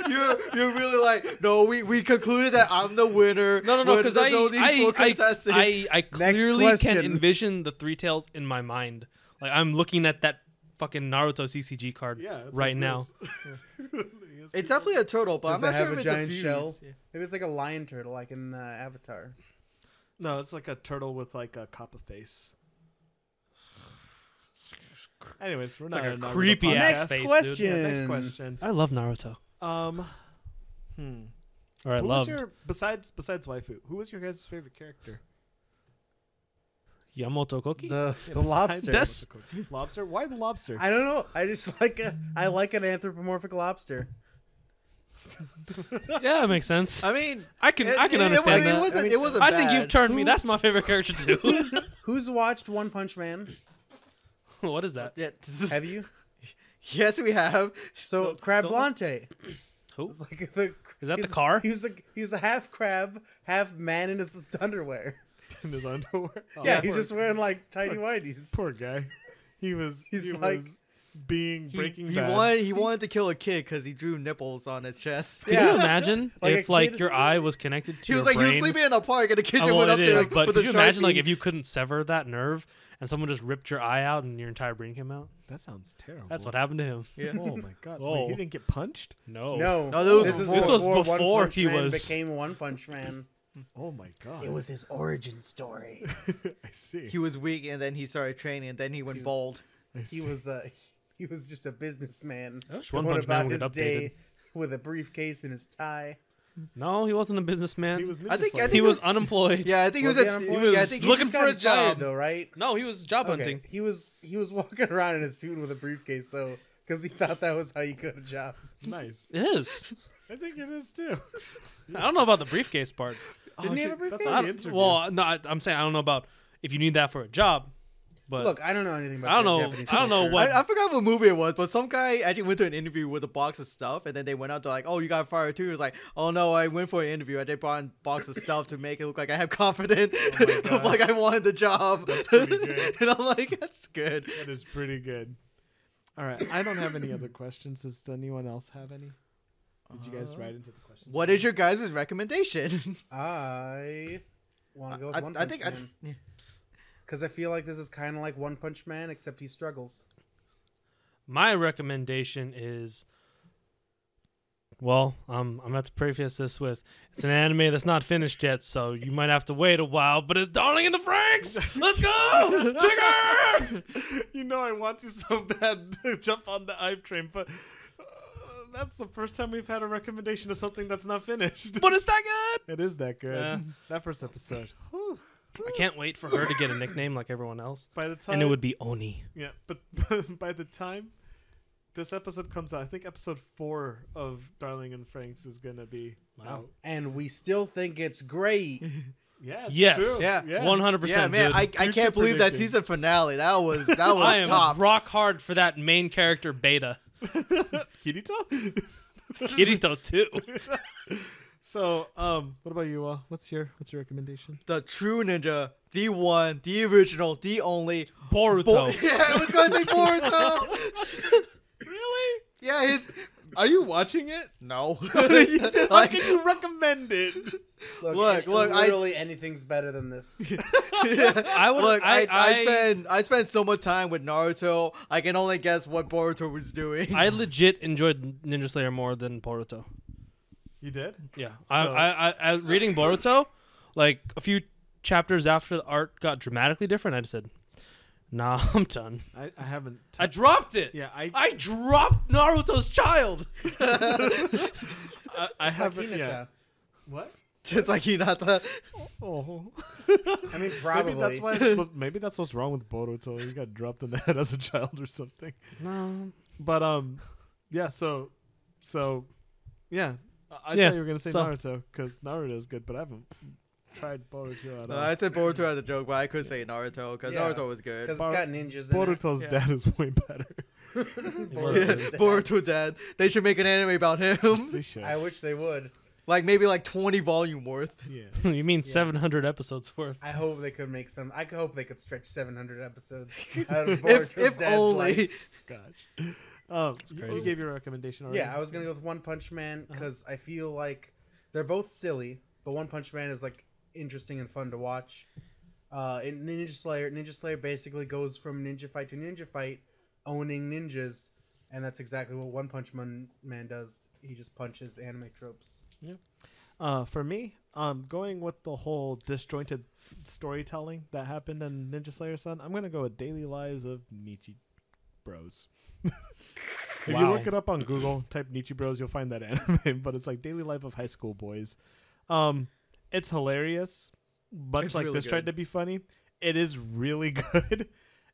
You're really like no. We concluded that I'm the winner. No, When because there's no need for contesting. I Next clearly can question. envision the three tails in my mind. Like I'm looking at that fucking Naruto CCG card Yeah, it's right like now. this. It's definitely a turtle, but Does I'm it not have sure a if giant it's a shell? fuse. Maybe it's like a lion turtle, like in Avatar. No, it's like a turtle with like a copper face. Anyways, we're It's not like a a Naruto creepy podcast. ass Next face, dude. question. Yeah, next question. I love Naruto. Or I Who loved was your besides waifu? Who was your guys' favorite character? Yamoto Koki. The besides lobster. Des- Lobster? Why the lobster? I don't know. I just I like an anthropomorphic lobster. Yeah, it makes sense. I mean, I can understand that. It wasn't I think bad. you've turned me. Who- That's my favorite character too. Who's watched One Punch Man? What is that? Yeah. Have you? Yes, we have. So Don't- Crab don't- Blante. Who? It's like the, Is that the he's- car? He's a half crab, half man in his underwear. In his underwear. Oh, Yeah, poor- he's just wearing like tidy whities. poor guy. He was. He's he like- was being Breaking He Bad. wanted to kill a kid because he drew nipples on his chest. Can Yeah. you imagine Like if a like kid- your eye was connected to He was your like brain? he was sleeping in a park and the kid Oh, just well, went up it to him is, like, but with could a you imagine like Sharpie. if you couldn't sever that nerve and someone just ripped your eye out and your entire brain came out? That sounds terrible. That's what happened to him. Yeah. Oh my god. Oh. Wait, he didn't get punched? No. No, No, this this was One before Punch he Man was- became One Punch Man. Oh my god. It was his origin story. I see. He was weak and then he started training and then he went He was- bald. I He see. was just a businessman I wish One going Punch Man about would his get updated. day with a briefcase and his tie. No, he wasn't a businessman. He was I think- Ninja He Slayer. was unemployed. Yeah, I think Was he he was. unemployed? Yeah, I was think He looking just for got a job. fired, though, right? No, he was job Okay. hunting. He was walking around in a suit with a briefcase though, because he thought that was how you got a job. Nice. It is. I think it is too. I don't know about the briefcase part. Didn't he have a shit, that's briefcase? on I the don't- interview. well, no, I'm saying I don't know about if you need that for a job. But Look, I don't know anything about. I don't know- Japanese I don't know culture. what- I forgot what movie it was, but some guy actually went to an interview with a box of stuff, and then they went out to like, "Oh, you got fired too." He was like, "Oh no, I went for an interview. I did brought a box of stuff to make it look like I have confidence, Oh my God. like I wanted the job." That's pretty good. And I'm like, "That's good." That is pretty good. All right. I don't have any other questions. Does anyone else have any? Did you guys write into the questions? What is your guys' recommendation? I want to go with One I Punch think Man because I feel like this is kind of like One Punch Man, except he struggles. my recommendation is, well, I'm gonna have to preface this with it's an anime that's not finished yet, so you might have to wait a while. But it's Darling in the Franxx. Let's go, Trigger! You know I want to so bad to jump on the hype train, but that's the first time we've had a recommendation of something that's not finished. But it's that good. It is that good. Yeah. That first episode. Whew. I can't wait for her to get a nickname like everyone else, By the time and it would be Oni. yeah, but by the time this episode comes out, I think episode 4 of Darling and Franks is gonna be Wow. out. And we still think it's great. Yeah, it's Yes. true. Yeah. 100%. Yeah, man, dude. I Future can't believe that predicting. season finale. That was I am top. rock hard for that main character beta. Kirito. Kirito too. So, what about you? What's your recommendation? The true ninja, the one, the original, the only. Boruto. Yeah, I was going to say Boruto. Really? Yeah, Are you watching it? No. How can you recommend it? Look, literally anything's better than this. I would. Look, I spent so much time with Naruto. I can only guess what Boruto was doing. I legit enjoyed Ninja Slayer more than Boruto. You did? Yeah, So- I reading Boruto, like a few chapters after the art got dramatically different, I just said, "Nah, I'm done." I haven't. I dropped it. Yeah, I dropped Naruto's child. I haven't. Hinata. Yeah. What? Just like Hinata. Oh. I mean, probably. Maybe that's what's wrong with Boruto. You got dropped in the head as a child or something. No. But yeah. So yeah. I Yeah, thought you were gonna say so- Naruto because Naruto is good, but I haven't tried Boruto at all. No, I said Boruto as a joke, but I could say Naruto because Yeah, Naruto was good. Because it's got ninjas in Boruto's Yeah. dad is way better. Yeah, Boruto's dad. Boruto dad. They should make an anime about him. They should. I wish they would. Like maybe like 20 volume worth. Yeah. You mean Yeah. 700 episodes worth? I hope they could make some. I hope they could stretch 700 episodes out of Boruto's if dad's only. life. Gosh. You crazy. gave your recommendation already. Yeah, I was gonna go with One Punch Man because I feel like they're both silly, but One Punch Man is like interesting and fun to watch. In Ninja Slayer basically goes from ninja fight to ninja fight, owning ninjas, and that's exactly what One Punch Man does. He just punches anime tropes. For me, going with the whole disjointed storytelling that happened in Ninja Slayer Sun, I'm gonna go with Daily Lives of Nietzsche Bros. If you Wow. look it up on Google, type Nietzsche Bros, you'll find that anime. But it's like daily life of high school boys. It's hilarious, much It's like really this tried good. to be funny. It is really good,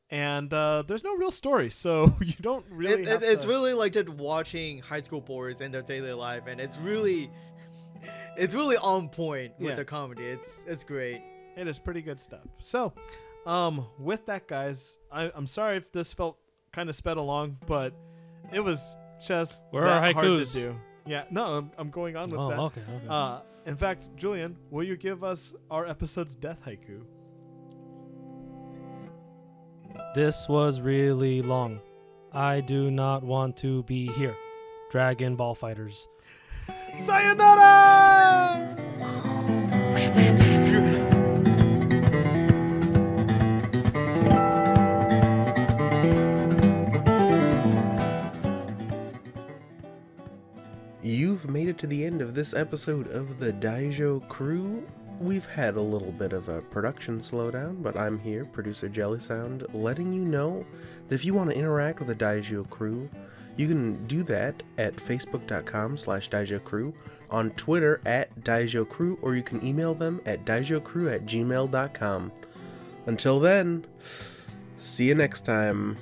and there's no real story, so you don't really. It's really like just watching high school boys and their daily life, and it's really on point with Yeah. the comedy. It's great. It is pretty good stuff. So, with that, guys, I'm sorry if this felt kind of sped along, but it was just Where are that hard to haikus? do. Yeah, no, I'm going on with Oh, that. okay. Okay. In fact, Julian, will you give us our episode's death haiku? This was really long. I do not want to be here. Dragon Ball Fighters. Sayonara! You've made it to the end of this episode of the Daijou Crew. We've had a little bit of a production slowdown, but I'm here, producer Jellysound, letting you know that if you want to interact with the Daijou Crew, you can do that at facebook.com/Daijou Crew, on Twitter at Daijou Crew, or you can email them at daijoucrew@gmail.com. Until then, see you next time.